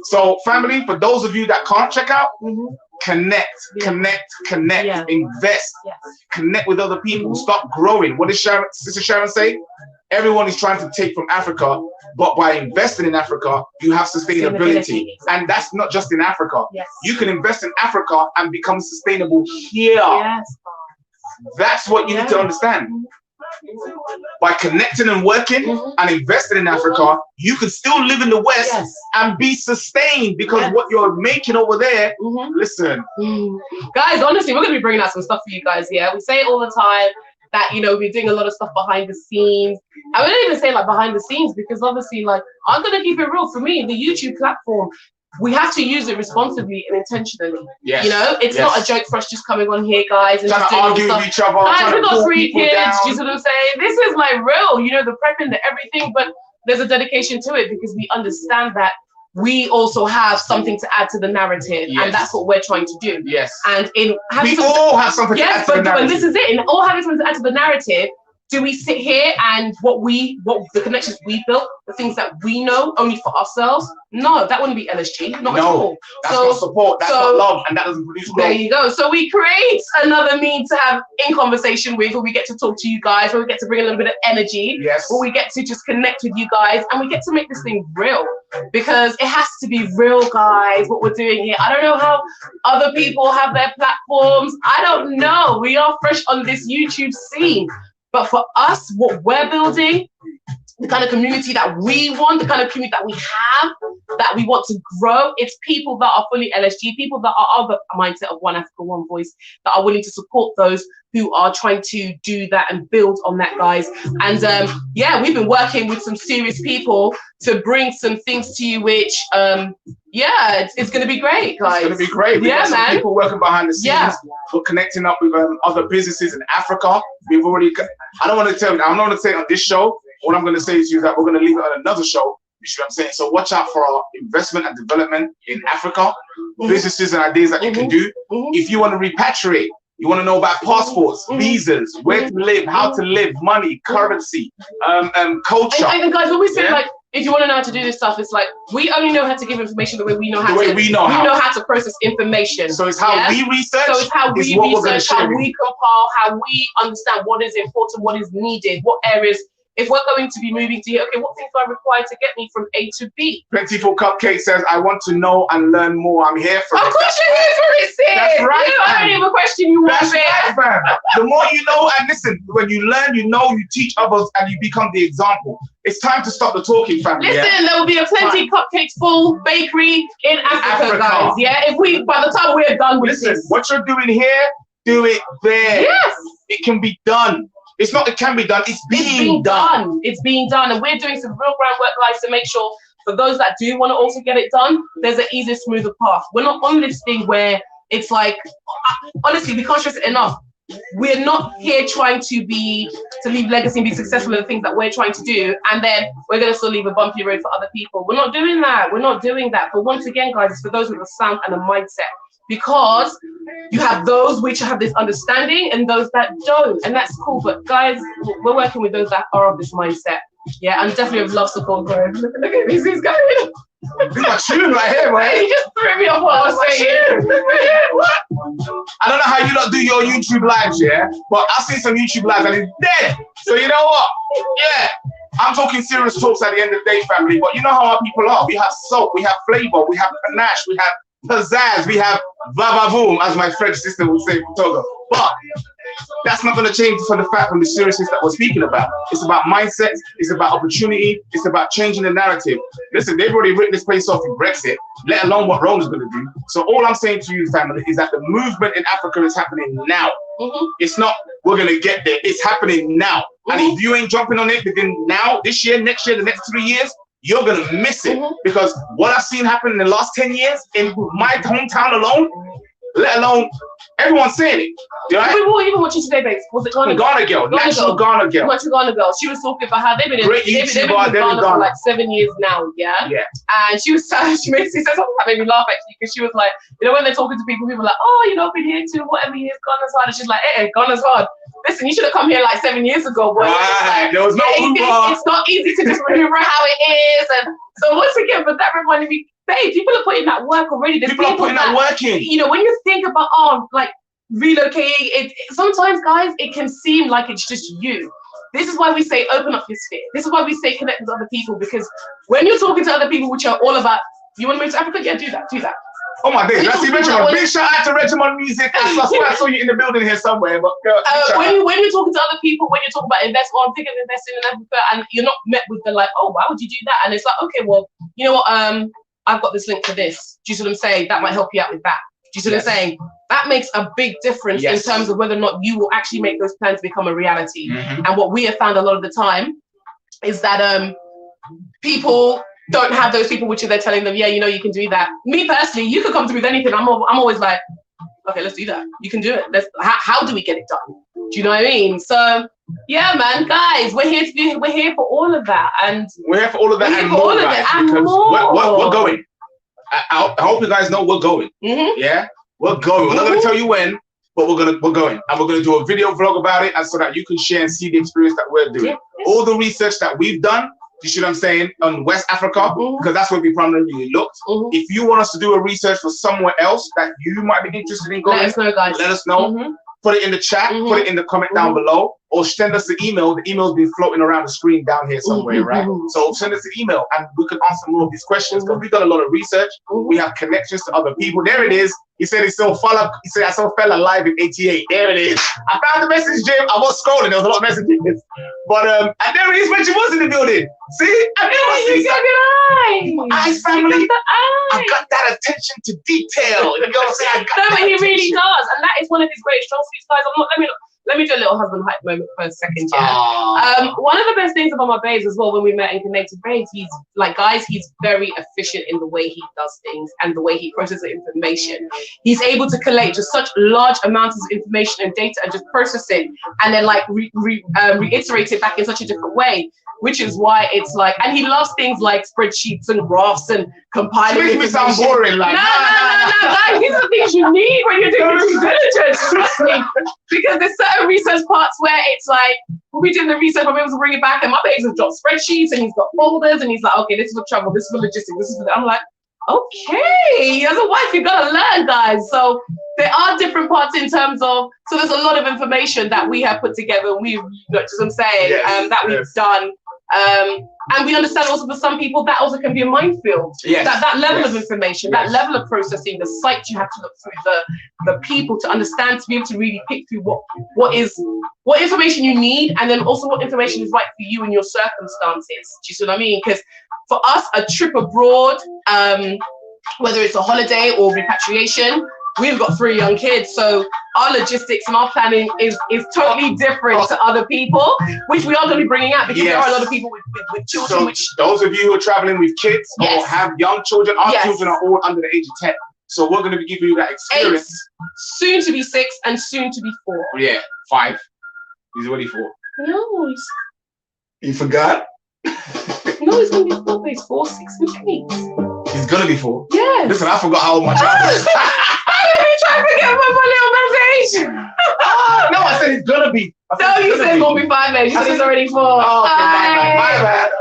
So family, for those of you that can't check out, connect, invest, connect with other people, start growing. What did Sister Sharon say? Everyone is trying to take from Africa, but by investing in Africa, you have sustainability. And that's not just in Africa. Yes. You can invest in Africa and become sustainable here. Yes. That's what you need to understand. By connecting and working and investing in Africa, you can still live in the West and be sustained because what you're making over there, listen. Guys, honestly, we're going to be bringing out some stuff for you guys here. We say it all the time that, you know, we're doing a lot of stuff behind the scenes. I wouldn't even say like behind the scenes because obviously, like, I'm going to keep it real. For me, the YouTube platform, we have to use it responsibly and intentionally. Yes. You know, it's not a joke for us just coming on here, guys, and trying just to argue with each other. Guys, we got 3 kids. Do you see what I'm saying? This is like real, you know, the prepping, the everything, but there's a dedication to it because we understand that we also have something to add to the narrative, and that's what we're trying to do. Yes. And in we all have something to add to the narrative. But this is it. In all having something to add to the narrative, do we sit here and what the connections we built, the things that we know only for ourselves? No, that wouldn't be LSG, not at all. That's not support, that's not love, and that doesn't produce growth. There you go. So we create another means to have in conversation with, where we get to talk to you guys, where we get to bring a little bit of energy, where we get to just connect with you guys, and we get to make this thing real. Because it has to be real, guys, what we're doing here. I don't know how other people have their platforms. I don't know. We are fresh on this YouTube scene. But for us, what we're building, the kind of community that we want, the kind of community that we have, that we want to grow, it's people that are fully LSG, people that are of the mindset of One Africa, One Voice, that are willing to support those who are trying to do that and build on that, guys. And yeah, we've been working with some serious people to bring some things to you, which yeah, it's going to be great, guys. It's going to be great. We've got some people working behind the scenes. We're connecting up with other businesses in Africa. We've already, I don't want to tell you, I'm not going to say it on this show. What I'm going to say is that we're going to leave it on another show. You see what I'm saying? So watch out for our investment and development in Africa, businesses and ideas that you can do. If you want to repatriate, you want to know about passports, visas, where to live, how to live, money, currency, culture. And guys, when we say like, if you want to know how to do this stuff, it's like we only know how to give information the way we know how to. We know how to process information. So it's how we research. So it's how we research, how we compile, how we understand what is important, what is needed, what areas. If we're going to be moving to here, okay, what things do I require to get me from A to B? Plentiful Cupcake says, I want to know and learn more. I'm here for it. Of course you're here for it, sis. That's right. I don't even question you. That's right, fam. The more you know, and listen, when you learn, you know, you teach others, and you become the example. It's time to stop the talking, family. Listen, there will be a Plenty Cupcakes full bakery in Africa, guys. Yeah, if we, by the time we're done with this. What you're doing here, do it there. Yes. It can be done. It's not it can be done, it's being done. It's being done. And we're doing some real groundwork, guys, to make sure for those that do want to also get it done, there's an easier, smoother path. We're not on this thing where it's like, honestly, we can't stress it enough. We're not here trying to leave legacy and be successful in the things that we're trying to do, and then we're going to still leave a bumpy road for other people. We're not doing that. We're not doing that. But once again, guys, it's for those with a sound and a mindset. Because you have those which have this understanding and those that don't, and that's cool. But guys, we're working with those that are of this mindset. Yeah, and definitely of love support. Look at this, he's going. This is my tune right here, man. You just threw me off what I was saying. What? I don't know how you lot do your YouTube lives, yeah? But I've seen some YouTube lives and it's dead. So you know what? Yeah. I'm talking serious talks at the end of the day, family. But you know how our people are. We have salt, we have flavor, we have panache, we have pizzazz, we have vavavoom, as my French sister would say from Togo. But that's not going to change from the fact from the seriousness that we're speaking about. It's about mindset, it's about opportunity, it's about changing the narrative. Listen, they've already written this place off in Brexit, let alone what Rome is going to do. So all I'm saying to you, family, is that the movement in Africa is happening now. It's not, we're going to get there. It's happening now. And if you ain't jumping on it within now, this year, next year, the next 3 years, you're going to miss it. Because what I've seen happen in the last 10 years in my hometown alone, let alone everyone's saying it. You know? We were even watching today, babes. Was it Ghana Girl? Natural Ghana Girl. Natural Ghana Girl. She was talking about how they've been in Ghana for like 7 years now, yeah? Yeah. And she said something that made me laugh actually, because she was like, you know, when they're talking to people are like, oh, you know, I've been here too, whatever years, Ghana's hard. And she's like, Ghana's hard. Listen, you should have come here like 7 years ago, boy. Right. There was no it's not easy to just remember how it is. And so once again, but that reminded me, babe, people are putting that work already. People are putting that work in. You know, when you think about, like relocating, it sometimes, guys, it can seem like it's just you. This is why we say open up your sphere. This is why we say connect with other people, because when you're talking to other people, which are all about, you want to move to Africa? Yeah, do that. Oh my days, let's see Regiment. Big shout out to Regiment Music. I saw you in the building here somewhere. But when you're talking to other people, when you're talking about I'm thinking of investing in Africa, and you're not met with the like, oh, why would you do that? And it's like, okay, well, you know what? I've got this link for this. Do you see what I'm saying? That might help you out with that. Do you see what I'm saying? That makes a big difference in terms of whether or not you will actually make those plans become a reality. And what we have found a lot of the time is that people don't have those people which are there telling them, yeah, you know, you can do that. Me personally, you could come through with anything. I'm always like, okay, let's do that. You can do it. How do we get it done? Do you know what I mean? So yeah, man, guys, we're here for all of that, and we're here for all of that and more, guys, because we're going. I hope you guys know we're going. Yeah, we're going. We're not going to tell you when, but we're going, and we're going to do a video vlog about it, and so that you can share and see the experience that we're doing. All the research that we've done. You see what I'm saying, on West Africa, because that's where we primarily looked. If you want us to do a research for somewhere else that you might be interested in going, let us know, guys. Let us know. Put it in the chat, put it in the comment down below, or send us an email. The email's been floating around the screen down here somewhere, right? So send us an email and we can answer more of these questions, because we've done a lot of research. We have connections to other people. There it is. He said he saw I saw fella live in '88. There it is. I found the message, Jim. I was scrolling. There was a lot of messages. But and there it is, Reggie was in the building. See? You got good eyes, family. I got that attention to detail. You know what I'm saying? No, but he really does. And that is one of his great strong suits, guys. Let me do a little husband hype moment for a second, yeah. One of the best things about my babes as well, when we met in Connected Babes, he's like, guys, he's very efficient in the way he does things and the way he processes information. He's able to collate just such large amounts of information and data and just process it and then like reiterate it back in such a different way, which is why it's like, and he loves things like spreadsheets and graphs and compiling. It makes me sound boring. Like, no, guys, these are the things you need when you're doing due diligence, trust me. Because there's certain research parts where it's like, when we did the research, I'm able to bring it back, and my babes have got spreadsheets and he's got folders and he's like, okay, this is for travel, this is for logistics, this is for that. I'm like, okay, as a wife, you gotta learn, guys. So there are different parts in terms of, so there's a lot of information that we have put together, and we've, what I'm saying, that we've done. And we understand also for some people that also can be a minefield. That level of information, that level of processing, the sites you have to look through, the people to understand, to be able to really pick through what information you need, and then also what information is right for you and your circumstances. Do you see what I mean? Because for us, a trip abroad, whether it's a holiday or repatriation, we've got 3 young kids, so our logistics and our planning is totally different to other people, which we are going to be bringing out, because there are a lot of people with children. So those of you who are traveling with kids or have young children, our children are all under the age of 10. So we're going to be giving you that experience. 8, soon to be 6, and soon to be 4. Yeah, 5. He's already 4. No, you forgot? No, he's going to be 4. He's 4, 6, and 8. He's going to be 4? Yes. Listen, I forgot how old my child is. Trying to get my little message. No, I said he's gonna be. No, you said he's gonna be 5, man. You said he's already 4. Oh, okay, my bad.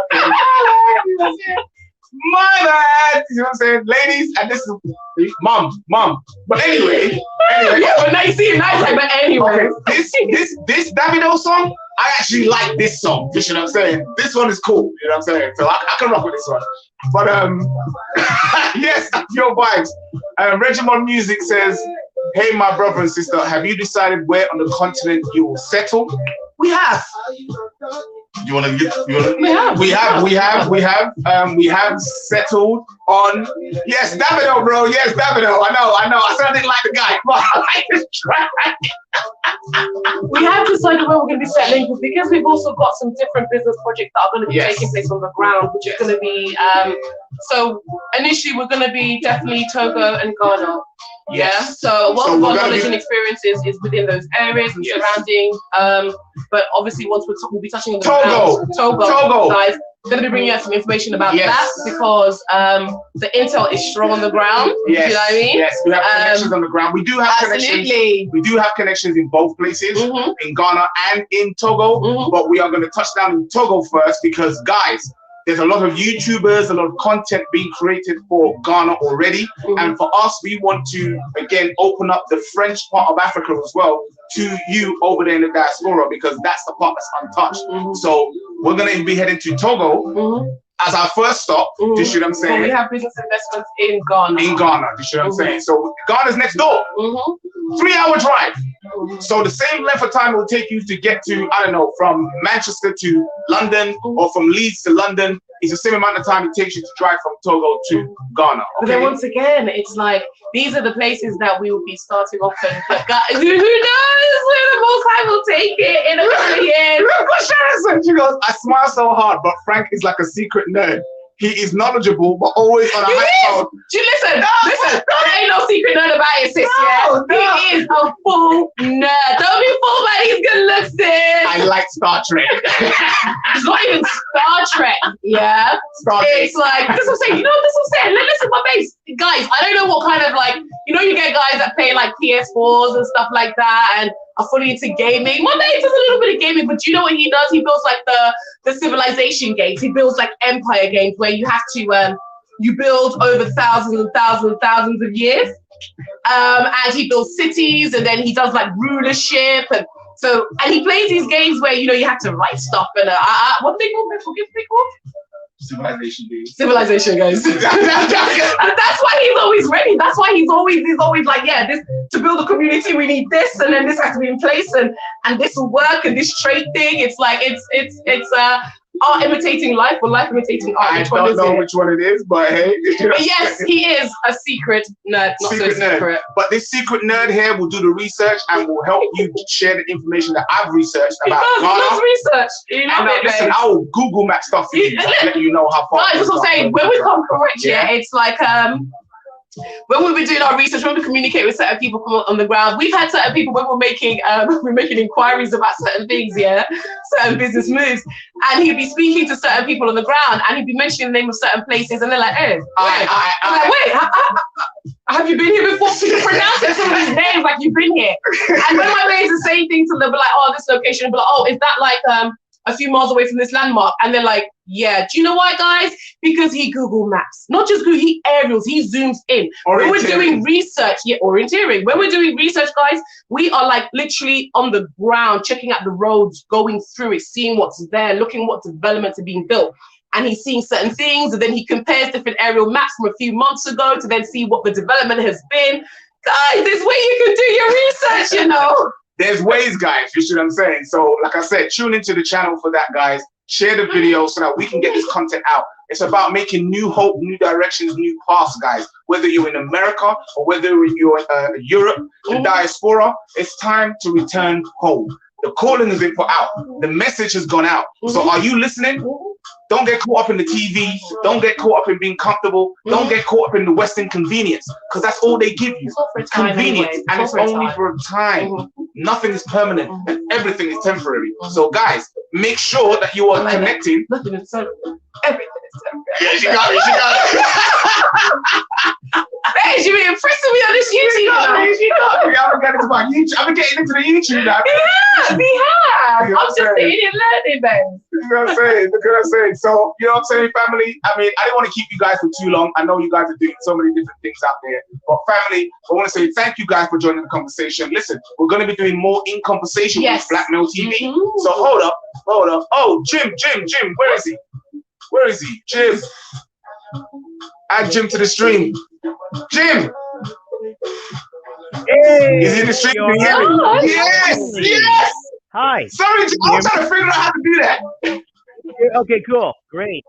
My bad. You know what I'm saying? Ladies, and this is mom. But anyway. Yeah, but now you see it nice, but anyway. Okay, this Davido song, I actually like this song. You know what I'm saying? This one is cool. You know what I'm saying? So I can rock with this one. But yes, your vibes. Regimon Music says, hey, my brother and sister, have you decided where on the continent you will settle? We have. We have settled on, yes, Davido, bro. Yes, Davido. I know. I said I didn't like the guy, but I like this track. We have decided where we're going to be settling because we've also got some different business projects that are going to be taking place on the ground, which is going to be, so initially we're going to be definitely Togo and Ghana. Yeah, so what of our knowledge and experiences is within those areas and surrounding. But obviously, once we'll be touching on the Togo, guys, we're going to be bringing you some information about that because the intel is strong on the ground. Yes, you know what I mean? Yes, we have connections on the ground. We do have connections. We do have connections in both places, in Ghana and in Togo. But we are going to touch down in Togo first because, guys, there's a lot of YouTubers, a lot of content being created for Ghana already. And for us, we want to, again, open up the French part of Africa as well to you over there in the diaspora because that's the part that's untouched. So we're going to be heading to Togo as our first stop. Do you see what I'm saying? Well, we have business investments in Ghana. In Ghana, do you see what I'm saying? So Ghana's next door. 3-hour drive. So the same length of time it will take you to get to, I don't know, from Manchester to London or from Leeds to London is the same amount of time it takes you to drive from Togo to Ghana. But then once again, it's like, these are the places that we will be starting off in. But who knows where the Most High will take it in a couple of years. Look what Sharon said. She goes, I smile so hard, but Frank is like a secret nerd. He is knowledgeable, but always on a high mode. Listen, there ain't no secret nerd about it, sis. He is a full nerd. Don't be fooled by these good looks, sis. I like Star Trek. It's not even Star Trek, yeah? It's like, this is what I'm saying. You know what this is saying? Listen, my babes. Guys, I don't know what kind of like, you get guys that play like PS4s and stuff like that and are fully into gaming. My babe does a little bit of gaming, but do you know what he does? He builds like the civilization games. He builds like empire games where you have to you build over thousands and thousands and thousands of years. And he builds cities, and then he does like rulership, and he plays these games where you have to write stuff and what they call? Civilization games. Civilization games. And that's why he's always ready. That's why he's always like, yeah, this to build a community, we need this, and then this has to be in place, and this will work, and this trade thing. It's like it's art imitating life or life imitating art. I don't know which one it is, but hey. But yes, he is a secret nerd, not so secret. But this secret nerd here will do the research and will help you share the information that I've researched about Ghana. He does research. Listen, I will Google map stuff for you to let you know how far. No, that's what I'm saying. When we come correct, it's like when we were doing our research, when we communicate with certain people on the ground, we've had certain people when we're making inquiries about certain things, certain business moves, and he'd be speaking to certain people on the ground, and he'd be mentioning the name of certain places, and they're like, "Hey, wait, have you been here before?" People pronouncing some of these names like you've been here, and when my mates are saying things to them, they'll be like, "Oh, this location," but like, "Oh, is that like a few miles away from this landmark?" And they're like, yeah. Do you know why, guys? Because he Google Maps. Not just Google, he aerials, he zooms in. When we're doing research, orienteering. When we're doing research, guys, we are like literally on the ground, checking out the roads, going through it, seeing what's there, looking what developments are being built. And he's seeing certain things, and then he compares different aerial maps from a few months ago to then see what the development has been. Guys, this way you can do your research, There's ways, guys, you see what I'm saying? So, like I said, tune into the channel for that, guys. Share the video so that we can get this content out. It's about making new hope, new directions, new paths, guys. Whether you're in America or whether you're in Europe, the diaspora, it's time to return home. The calling has been put out. The message has gone out. So are you listening? Don't get caught up in the TV. Don't get caught up in being comfortable. Don't get caught up in the Western convenience, because that's all they give you. Convenience, and it's only for a time. Nothing is permanent, and everything is temporary. So, guys, make sure that you are connecting. Everything is temporary. Yeah, she got it. She got it. Hey, she been impressing me on this YouTube. She got me. I'm getting into my YouTube. I'm getting into the YouTube now. We have. I'm just sitting here learning, babe. You know what I'm saying? Look what I'm saying. So, you know what I'm saying, family? I mean, I didn't want to keep you guys for too long. I know you guys are doing so many different things out there. But family, I want to say thank you guys for joining the conversation. Listen, we're going to be doing more in conversation with Blackmail TV. So hold up. Oh, Jim, where is he? Where is he? Jim. Add Jim to the stream. Jim. Hey, is he in the stream? Can you hear me? Yes. Hi. Sorry, Jim. I'm trying to figure out how to do that. Okay, cool. Great.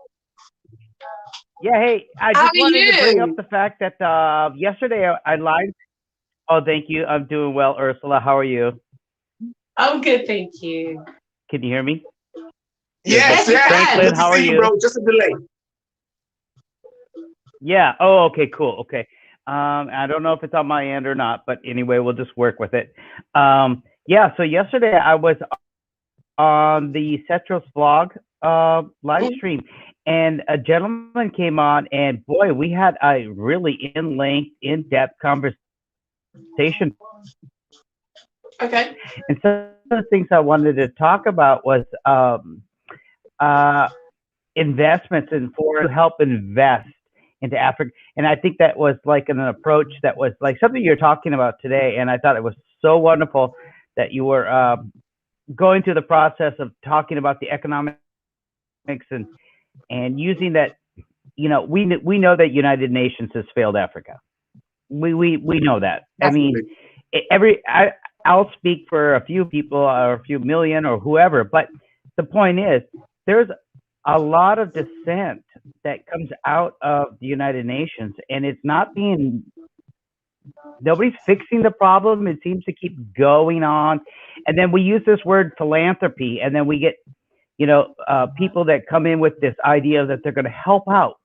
Yeah, hey, I just wanted to bring up the fact that yesterday I live. Oh, thank you. I'm doing well, Ursula. How are you? I'm good, thank you. Can you hear me? Yes. Franklin, how are you? Bro, just a delay. Yeah. Oh, okay, cool. Okay. I don't know if it's on my end or not, but anyway, we'll just work with it. Yeah, so yesterday I was on the Cetros blog live stream, and a gentleman came on, and boy, we had a really in-depth conversation. Okay. And some of the things I wanted to talk about was investments and to help invest into Africa. And I think that was like an approach that was like something you're talking about today. And I thought it was so wonderful that you were going through the process of talking about the economics and using that. You know, we know that United Nations has failed Africa. We know that. Absolutely. I mean, I'll speak for a few people or a few million or whoever, but the point is there's a lot of dissent that comes out of the United Nations, and it's not nobody's fixing the problem. It seems to keep going on. And then we use this word philanthropy, and then we get, people that come in with this idea that they're going to help out,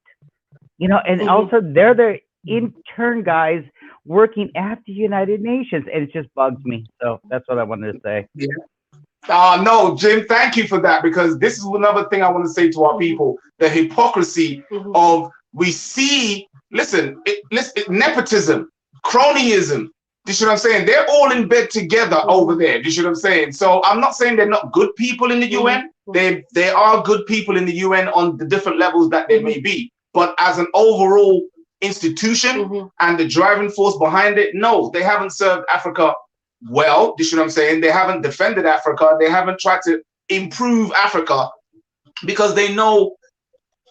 and also they're the intern guys working at the United Nations, and it just bugs me. So that's what I wanted to say. Yeah. No, Jim, thank you for that, because this is another thing I want to say to our people, the hypocrisy of we see, nepotism, cronyism, you see what I'm saying? They're all in bed together over there, you see what I'm saying? So I'm not saying they're not good people in the UN. They are good people in the UN on the different levels that they may be. But as an overall institution and the driving force behind it, no, they haven't served Africa well, you see what I'm saying? They haven't defended Africa. They haven't tried to improve Africa because they know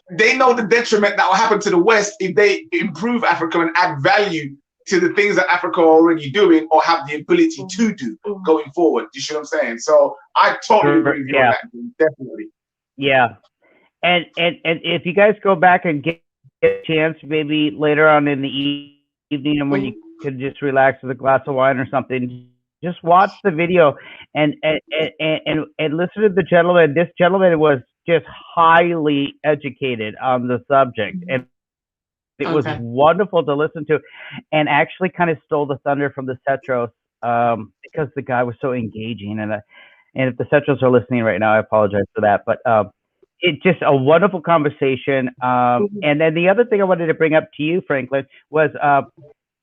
the detriment that will happen to the West if they improve Africa and add value to the things that Africa are already doing or have the ability to do going forward. You see what I'm saying? So I totally agree with you on that, definitely. Yeah. And if you guys go back and get a chance, maybe later on in the evening, and when you could just relax with a glass of wine or something, just watch the video and listen to the gentleman. This gentleman was just highly educated on the subject, and it was wonderful to listen to, and actually kind of stole the thunder from the Cetros because the guy was so engaging. And if the Cetros are listening right now, I apologize for that, but it's just a wonderful conversation. And then the other thing I wanted to bring up to you, Franklin, was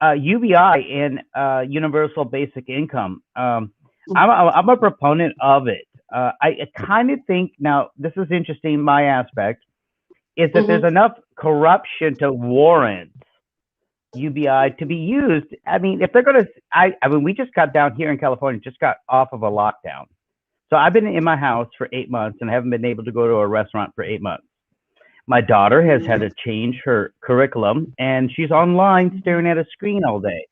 UBI in universal basic income. I'm a proponent of it. I kind of think, now this is interesting, my aspect is that there's enough corruption to warrant UBI to be used. I mean, if they're going to, I mean, we just got down here in California, just got off of a lockdown. So I've been in my house for 8 months and haven't been able to go to a restaurant for 8 months. My daughter has had to change her curriculum, and she's online staring at a screen all day.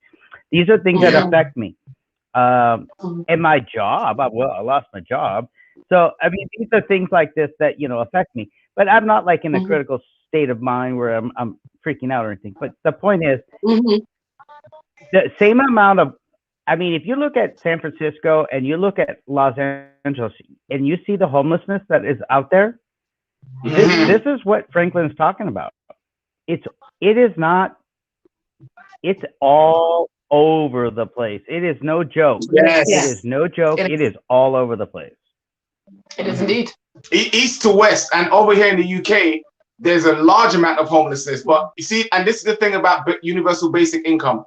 These are things that affect me. And my job, I lost my job. So, I mean, these are things like this that, affect me. But I'm not like in a critical state of mind where I'm freaking out or anything. But the point is, the same amount of, I mean, if you look at San Francisco and you look at Los Angeles and you see the homelessness that is out there, this is what Franklin's talking about. It is not, it's all over the place. It is no joke. Yes. It is no joke. It is all over the place. It is indeed. East to west, and over here in the UK, there's a large amount of homelessness. But you see, and this is the thing about universal basic income.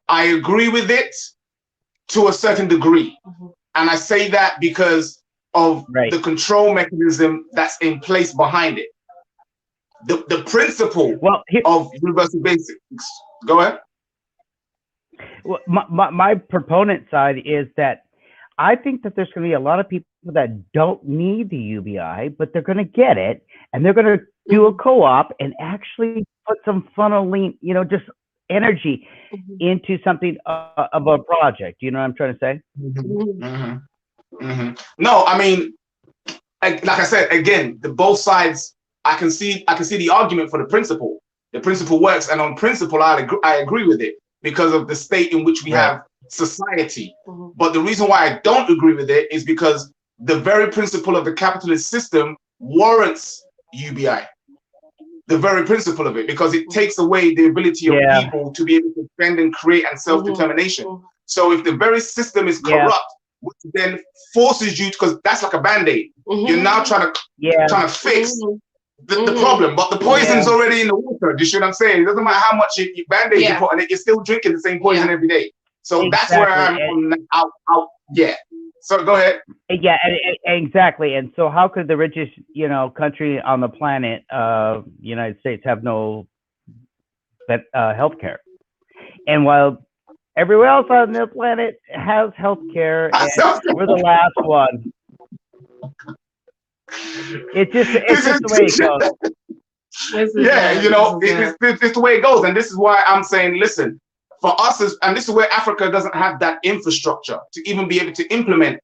I agree with it to a certain degree. And I say that because of Right. the control mechanism that's in place behind it. The principle of universal basics. Go ahead. Well, my proponent side is that I think that there's going to be a lot of people that don't need the UBI, but they're going to get it, and they're going to do a co-op and actually put some funneling, you know, just energy into something of a project. You know what I'm trying to say? No, I mean, like I said, again, the both sides. I can see the argument for the principle. The principle works, and on principle, I agree with it because of the state in which we have society. But the reason why I don't agree with it is because the very principle of the capitalist system warrants UBI. The very principle of it, because it takes away the ability of people to be able to spend and create and self-determination. So if the very system is corrupt, which then forces you, because that's like a band-aid. You're now trying to fix the problem, but the poison's already in the water. Do you see what I'm saying? It doesn't matter how much you band-aid you put on it, you're still drinking the same poison every day. So that's where I'm out. Yeah. So go ahead. Yeah, exactly. And so how could the richest, you know, country on the planet, United States, have no health care? And while everywhere else on the planet has health care, we're the last one. It's just the way it goes. Yeah, you know, it's the way it goes. And this is why I'm saying, listen, for us, and this is where Africa doesn't have that infrastructure to even be able to implement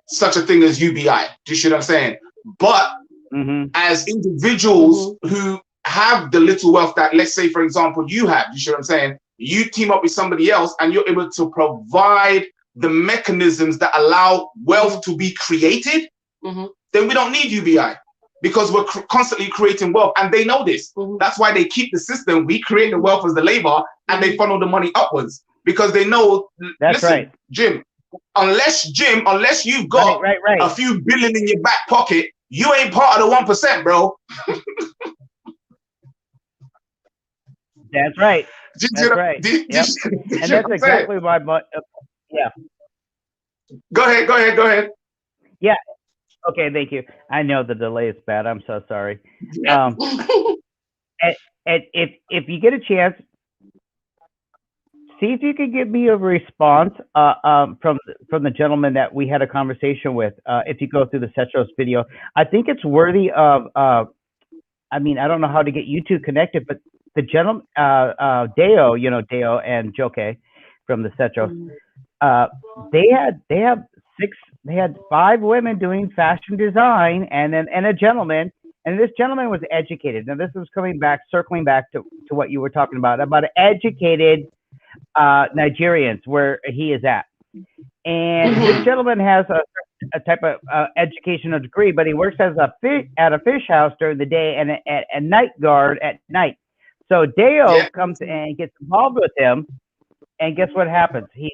such a thing as UBI. Do you see what I'm saying? But as individuals who have the little wealth that, let's say, for example, you have, you see what I'm saying? You team up with somebody else and you're able to provide the mechanisms that allow wealth to be created, then we don't need UBI because we're constantly creating wealth, and they know this. That's why they keep the system. We create the wealth as the labor, and they funnel the money upwards because they know. That's right, Jim. Unless you've got a few billion in your back pocket, you ain't part of the 1%, bro. That's right. That's right. And that's exactly why. Go ahead. Yeah. Okay, thank you. I know the delay is bad. I'm so sorry. And if you get a chance, see if you can give me a response from the gentleman that we had a conversation with. If you go through the Cetros video, I think it's worthy of. I mean, I don't know how to get you two connected, but the gentleman, Deo, you know, Deo and Joke from the Cetros, they had 5 women doing fashion design and a gentleman, and this gentleman was educated. Now this was circling back to what you were talking about educated Nigerians where he is at. And this gentleman has a type of educational degree, but he works at a fish house during the day and a night guard at night. So Deo comes and gets involved with him, and guess what happens? He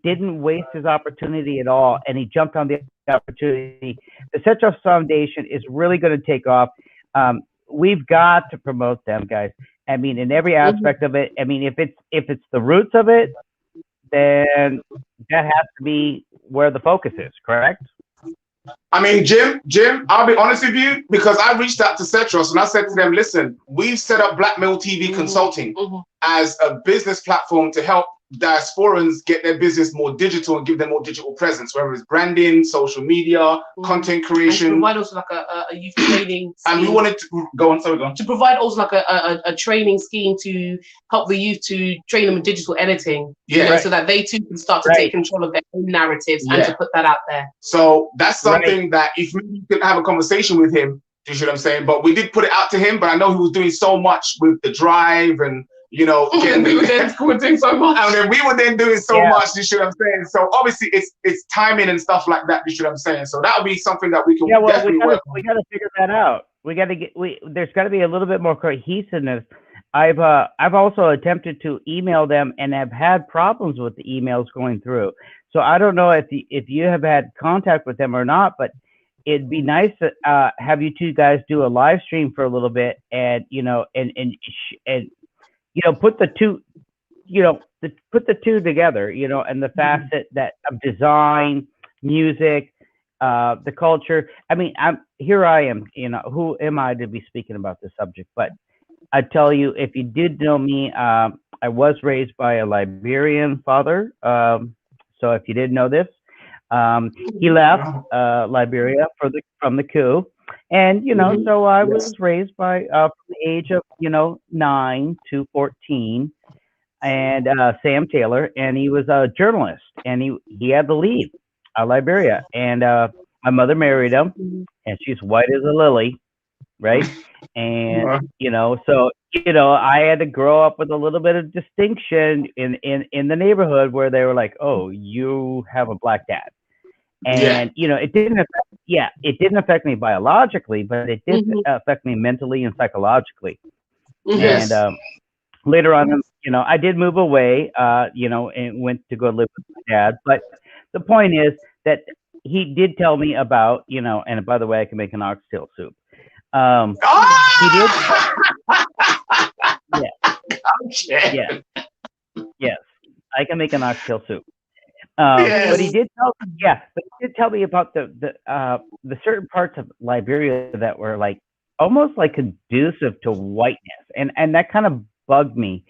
didn't waste his opportunity at all, and he jumped on the opportunity. The Cetros Foundation is really going to take off. We've got to promote them, guys. I mean, in every aspect of it. I mean, if it's the roots of it, then that has to be where the focus is, correct? I mean, Jim, I'll be honest with you, because I reached out to Cetros and I said to them, listen, we've set up Blkmailtv Consulting as a business platform to help diasporans get their business more digital and give them more digital presence, whether it's branding, social media, content creation. And provide also like a youth training scheme. And we wanted to go on. To provide also like a training scheme to help the youth to train them in digital editing. You know, so that they too can start to take control of their own narratives and to put that out there. So that's something that if we could have a conversation with him, you see what I'm saying? But we did put it out to him, but I know he was doing so much with the drive and, you know, we were doing so much. And then we were then doing so much, you see what I'm saying? So obviously it's timing and stuff like that, you see what I'm saying? So that would be something that we can definitely work on. We got to figure that out. There's got to be a little bit more cohesiveness. I've also attempted to email them and have had problems with the emails going through. So I don't know if you have had contact with them or not, but it'd be nice to have you two guys do a live stream for a little bit, and you know, and put the two together, you know, and the facet that of design, music, the culture. I mean, here I am, you know, who am I to be speaking about this subject? But I tell you, if you did know me, I was raised by a Liberian father. So if you didn't know this, he left Liberia from the coup, and you know, so I was raised by from the age of 9 to 14, and Sam Taylor, and he was a journalist, and he had to leave Liberia, and my mother married him, and she's white as a lily, right? And so I had to grow up with a little bit of distinction in the neighborhood where they were like, oh, you have a black dad. And it didn't affect me biologically, but it did affect me mentally and psychologically. And later on, I did move away, and went to go live with my dad. But the point is that he did tell me about, and by the way, I can make an oxtail soup. He did. Yes, I can make an oxtail soup. But he did tell me about the certain parts of Liberia that were like almost like conducive to whiteness, and that kind of bugged me.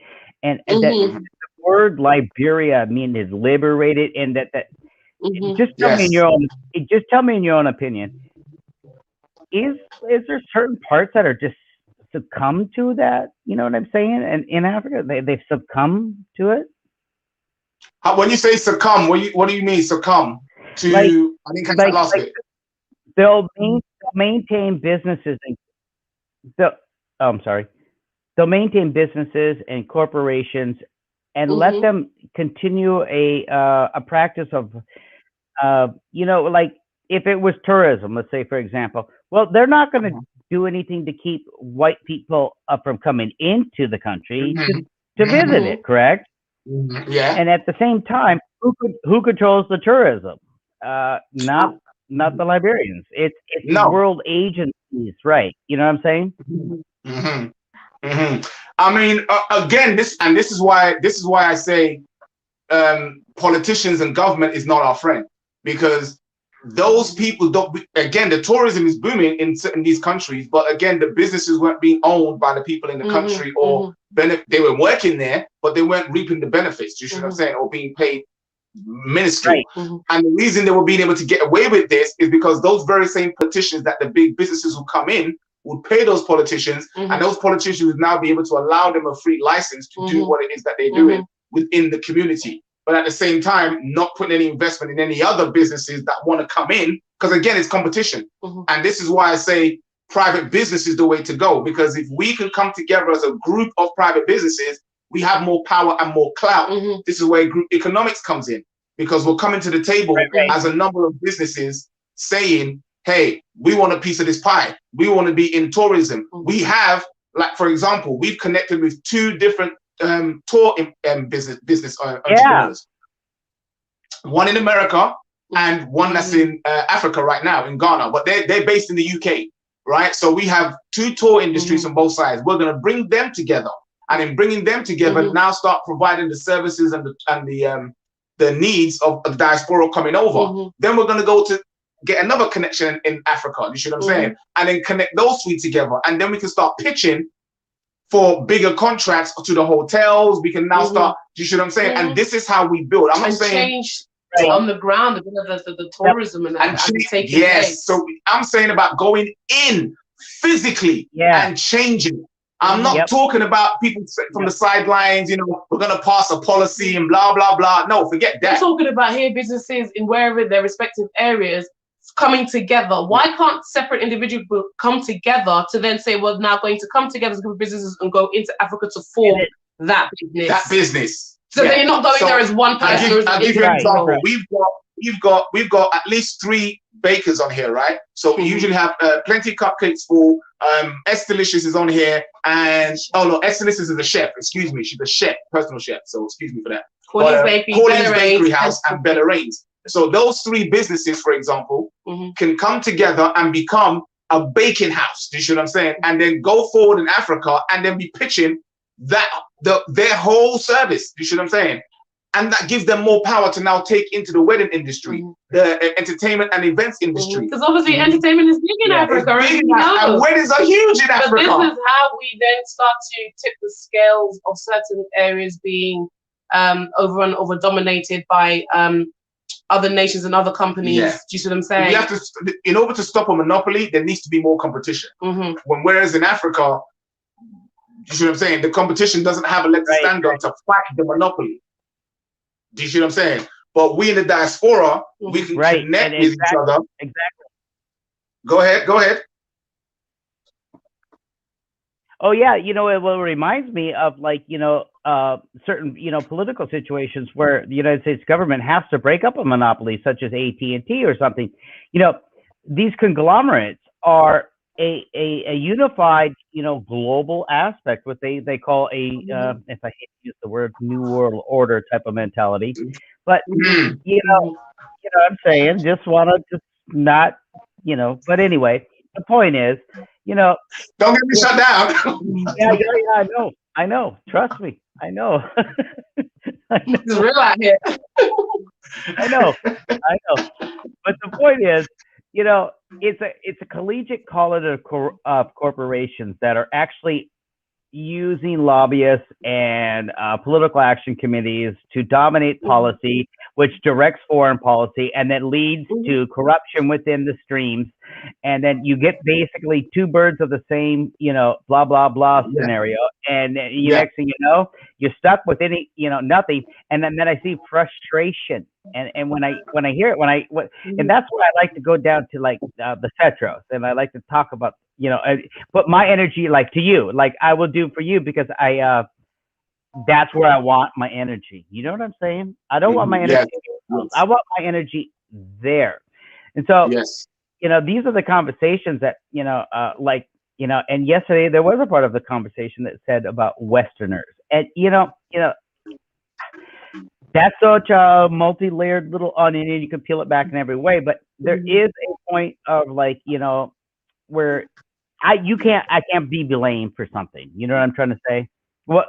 And that the word Liberia is liberated, and that just tell me in your own opinion. Is there certain parts that are just succumb to that? You know what I'm saying? And in Africa, they've succumbed to it. When you say succumb, what do you mean succumb to? I think I lost it. They'll maintain businesses and they'll maintain businesses and corporations and let them continue a practice of like if it was tourism, let's say for example. Well, they're not going to do anything to keep white people from coming into the country to visit it, correct? Yeah. And at the same time, who controls the tourism? Not the Liberians. It's world agencies, right? You know what I'm saying? I mean, again, this is why I say politicians and government is not our friend, because those people don't. Again, the tourism is booming in these countries, but again, the businesses weren't being owned by the people in the country, or they were working there, but they weren't reaping the benefits. You see what I'm saying? Or being paid minuscule. Right. And the reason they were being able to get away with this is because those very same politicians that the big businesses who come in would pay those politicians, and those politicians would now be able to allow them a free license to do what it is that they're doing within the community. But at the same time, not putting any investment in any other businesses that want to come in, because again, it's competition. And this is why I say private business is the way to go, because if we can come together as a group of private businesses, we have more power and more clout. This is where group economics comes in, because we're coming to the table as a number of businesses saying, hey, we want a piece of this pie. We want to be in tourism. We have, like, for example, we've connected with 2 different tour business entrepreneurs. One in America and one that's in Africa right now, in Ghana, but they're based in the UK, right? So we have 2 tour industries on both sides. We're going to bring them together, and in bringing them together, now start providing the services and the needs of the diaspora coming over. Then we're going to go to get another connection in Africa. You see what I'm saying? And then connect those 3 together, and then we can start pitching for bigger contracts to the hotels. We can now start. You see what I'm saying? And this is how we build. I'm not saying change on the ground a bit of the tourism and taking place. So I'm saying about going in physically and changing. I'm not talking about people from the sidelines. We're gonna pass a policy and blah blah blah. No, forget that. I'm talking about here businesses in wherever their respective areas coming together. Why can't separate individuals come together to then say, well, now going to come together as a group of businesses and go into Africa to form that business? So they're not going there as one person. I'll give you an example. We've got at least 3 bakers on here, right? So we usually have plenty cupcakes for S Delicious is on here, and S Delicious is a chef. Excuse me, she's a chef, personal chef. So excuse me for that. Corley's Bakery House and Better Rains. So those 3 businesses, for example, can come together and become a baking house. Do you see what I'm saying? And then go forward in Africa and then be pitching their whole service. Do you see what I'm saying? and that gives them more power to now take into the wedding industry, the entertainment and events industry. Because obviously entertainment is big in Africa, right? And weddings are huge in Africa. But this is how we then start to tip the scales of certain areas being over dominated by other nations and other companies. Do you see what I'm saying? We have to, in order to stop a monopoly, there needs to be more competition. Whereas in Africa, you see what I'm saying? The competition doesn't have a leg to stand on to fight the monopoly. Do you see what I'm saying? But we in the diaspora, we can connect with each other. Exactly. Go ahead. Oh yeah, you know, it reminds me of, like, you know, certain, you know, political situations where the United States government has to break up a monopoly, such as AT&T or something. You know, these conglomerates are a unified, you know, global aspect, what they call a if I hate to use the word New World Order type of mentality, but you know what I'm saying, just want to just not, you know, but anyway, the point is, you know, don't get me shut down. yeah, I know, trust me, I know. It's real out here. I know, but the point is, you know, it's a collegiate college of corporations that are actually using lobbyists and political action committees to dominate policy, which directs foreign policy, and that leads to corruption within the streams. And then you get basically two birds of the same, you know, blah, blah, blah scenario. And next thing you know, you're stuck with nothing. And then I see frustration. And when I hear it, and that's why I like to go down to, like, the Cetros, and I like to talk about, you know, put my energy, like, to you, like I will do for you, because that's where I want my energy. You know what I'm saying? I don't want my energy. I want my energy there. And so, you know, these are the conversations that, you know, like, you know, and yesterday there was a part of the conversation that said about Westerners, and you know, that's such a multi-layered little onion, and you can peel it back in every way. But there is a point of, like, you know, where I can't be blamed for something. You know what I'm trying to say? Well,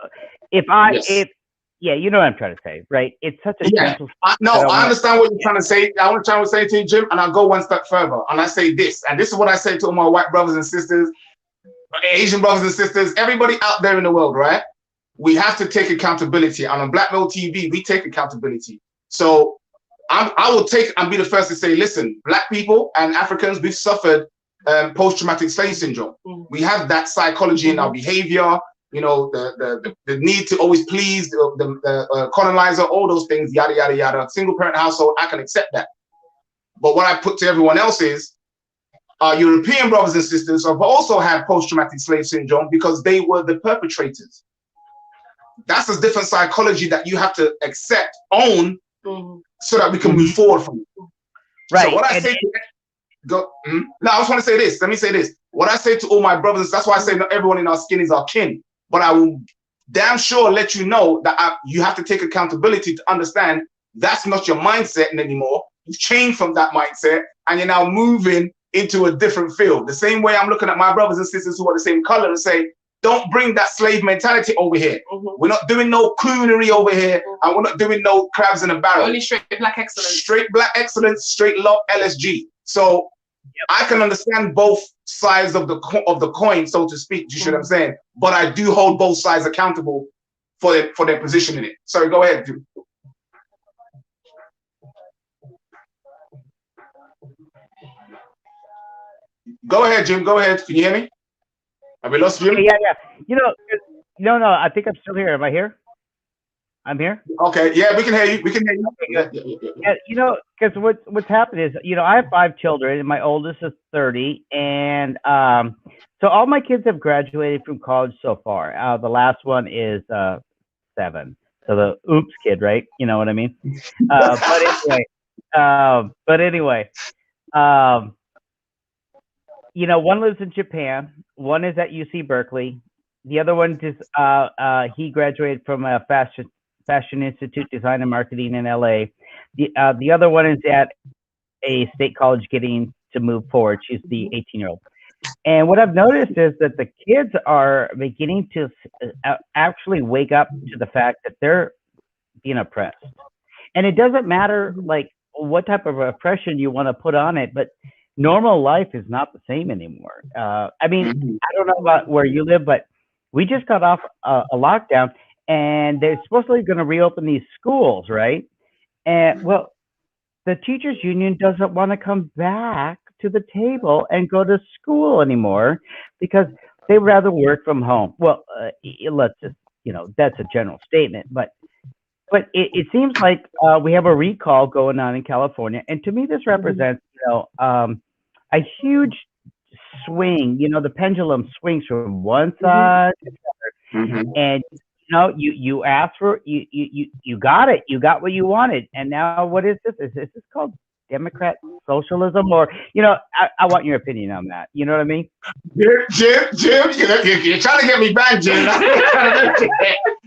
you know what I'm trying to say, right? It's such a gentle. I understand what you're trying to say. I want to try to say to you, Jim, and I'll go one step further, and I say this, and this is what I say to all my white brothers and sisters, Asian brothers and sisters, everybody out there in the world, right? We have to take accountability, and on Blkmailtv, we take accountability. So I will take and be the first to say, listen, Black people and Africans, we've suffered post-traumatic slave syndrome. We have that psychology in our behavior, you know, the need to always please the colonizer, all those things, yada, yada, yada. Single parent household, I can accept that. But what I put to everyone else is, our European brothers and sisters have also had post-traumatic slave syndrome because they were the perpetrators. That's a different psychology that you have to accept, own, so that we can move forward from it. Right. So what I say, no, I just want to say this. Let me say this. What I say to all my brothers, that's why I say not everyone in our skin is our kin. But I will damn sure let you know that you have to take accountability to understand that's not your mindset anymore. You've changed from that mindset, and you're now moving into a different field. The same way I'm looking at my brothers and sisters who are the same color and say, don't bring that slave mentality over here. We're not doing no coonery over here, and we're not doing no crabs in a barrel. Only straight Black excellence. Straight Black excellence, straight love, LSG. So I can understand both sides of the coin, so to speak. You see what I'm saying? But I do hold both sides accountable for their position in it. Sorry, go ahead, dude. Go ahead, Jim. Go ahead. Can you hear me? Have we lost Jim? Yeah. You know, no. I think I'm still here. Am I here? I'm here. Okay. Yeah, we can hear you. We can hear you. Yeah, you know, because what's happened is, you know, I have 5 children, and my oldest is 30, and so all my kids have graduated from college so far. The last one is 7. So the oops kid, right? You know what I mean? But anyway, you know, one lives in Japan, one is at UC Berkeley, the other one just he graduated from a Fashion Institute Design and Marketing in LA. The other one is at a state college getting to move forward. She's the 18-year-old. And what I've noticed is that the kids are beginning to actually wake up to the fact that being oppressed. And it doesn't matter like what type of oppression you want to put on it, but normal life is not the same anymore. I mean, I don't know about where you live, but we just got off a lockdown, and they're supposedly going to reopen these schools, right? And well, the teachers union doesn't want to come back to the table and go to school anymore because they rather work from home. Well, let's just, that's a general statement, but it seems like we have a recall going on in California, and to me, this represents, a huge swing. The pendulum swings from one side to the other, and you asked for you got it. You got what you wanted, and now what is this? Is this called Democrat socialism, or I want your opinion on that. You know what I mean? Jim, you're trying to get me banned, Jim.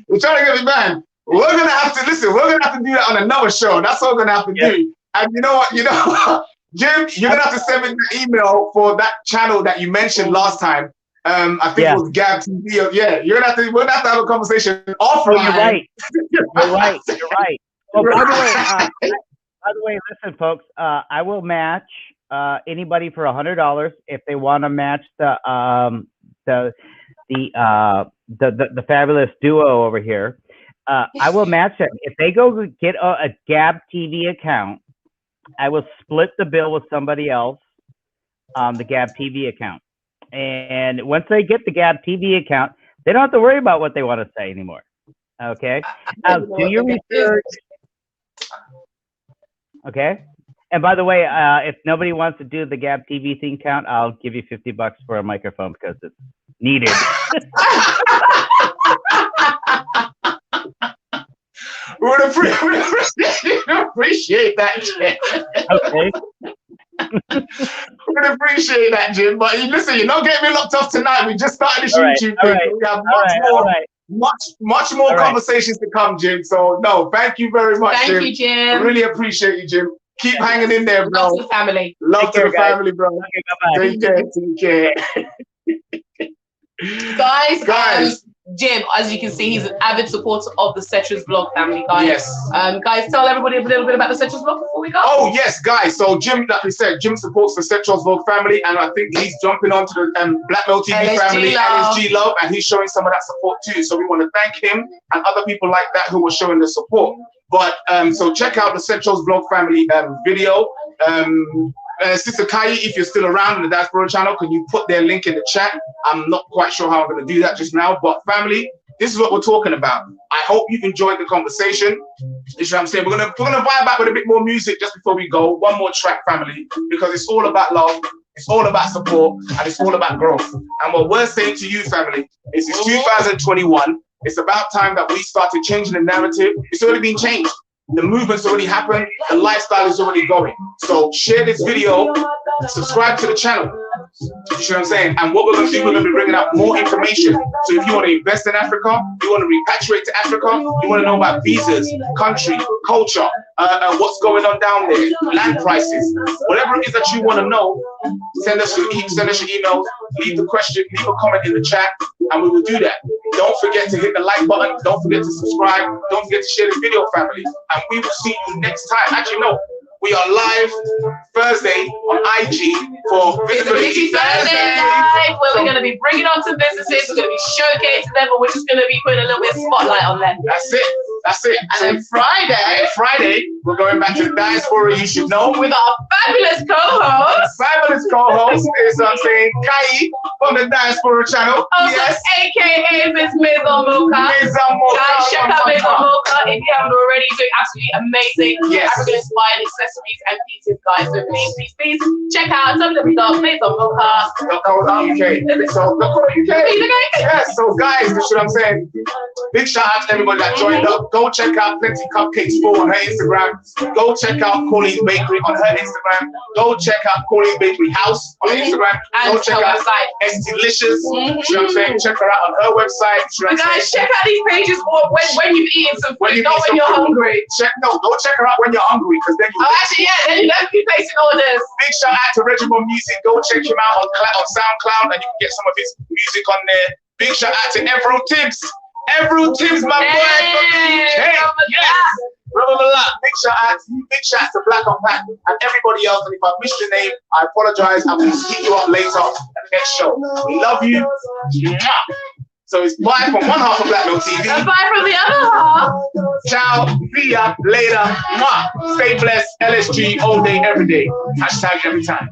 You're trying to get me banned. We're gonna have to listen. We're gonna have to do that on another show. That's what we're gonna have to do. And you know what? Jim, you're gonna have to send me the email for that channel that you mentioned last time. I think it was Gab TV. Yeah, we're gonna have to have a conversation offline. You're right. You're right. Oh, by the way, listen, folks. I will match anybody for $100 if they want to match the fabulous duo over here. I will match them if they go get a Gab TV account. I will split the bill with somebody else on the Gab TV account. And once they get the Gab TV account, they don't have to worry about what they want to say anymore. Okay? Do your research. Okay? And by the way, if nobody wants to do the Gab TV thing count, I'll give you $50 for a microphone because it's needed. We would appreciate that, Jim. Okay. We would appreciate that, Jim. But listen, you're not getting me locked off tonight. We just started this YouTube thing. We have much more conversations to come, Jim. So no, thank you very much, Jim. Thank you, Jim. I really appreciate you, Jim. Keep hanging in there, bro. Love to the family. Love to the family, bro. Okay, take care. Guys. Jim, as you can see, he's an avid supporter of the Setras Vlog family, guys. Yes. Guys, tell everybody a little bit about the Setras Vlog before we go. Oh, yes, guys. So Jim, like we said, Jim supports the Setras Vlog family, and I think he's jumping onto the Blkmailtv family, LSG Love, and he's showing some of that support too. So we want to thank him and other people like that who are showing the support. But so check out the Setras Vlog family video. Sister Kai, if you're still around in the Diaspora channel, can you put their link in the chat? I'm not quite sure how I'm going to do that just now, but family, this is what we're talking about. I hope you've enjoyed the conversation. This is what I'm saying. We're gonna vibe back with a bit more music just before we go. One more track, family, because it's all about love, it's all about support, and it's all about growth. And what we're saying to you, family, is it's 2021. It's about time that we started changing the narrative. It's already been changed. The movement's already happened. The lifestyle is already going. So share this video, subscribe to the channel. You see what I'm saying? And what we're going to do, we're going to be bringing out more information. So if you want to invest in Africa, you want to repatriate to Africa, you want to know about visas, country, culture, what's going on down there, land prices, whatever it is that you want to know, send us your emails, leave the question, leave a comment in the chat, and we will do that. Don't forget to hit the like button. Don't forget to subscribe. Don't forget to share the video, family. And we will see you next time. Actually, no. We are live Thursday on IG for Visibility Thursday Live, where we're going to be bringing on some businesses. We're going to be showcasing them, but we're just going to be putting a little bit of spotlight on them. That's it. And then Friday, we're going back to the Diaspora You Should Know with our fabulous co-host. Is Kai from the Diaspora channel. Yes. AKA Miss Maison Mocha. Guys, check out Maison Mocha if you haven't already. Doing absolutely amazing African inspired accessories and pieces, guys. So please check out www.maisonmocha.co.uk. Yes, so guys, this is what I'm saying. Big shout out to everybody that joined up. Go check out Plenty Cupcakes 4 on her Instagram. Go check out Colleen's Bakery on her Instagram. Go check out Colleen's Bakery House on Instagram. Go check out Delicious. You know what I'm saying? Check her out on her website. But guys, check out these pages for when you've eaten some food, not when you're hungry. Go check her out when you're hungry, because then then you don't be placing orders. Big shout out to Reginald Music. Go check him out on SoundCloud, and you can get some of his music on there. Big shout out to Evro Tibbs. Every Tim's my boy from the UK. Yes. Brother Malak, big shout to Black on Pack and everybody else. And if I missed your name, I apologize. I will hit you up later at the next show. We love you. So it's bye from one half of Blkmailtv. And bye from the other half. Ciao. See ya later. Mwah. Stay blessed. LSG all day, every day. Hashtag every time.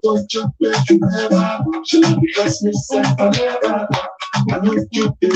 Don't you bet you never should have blessed me, say forever. I know you be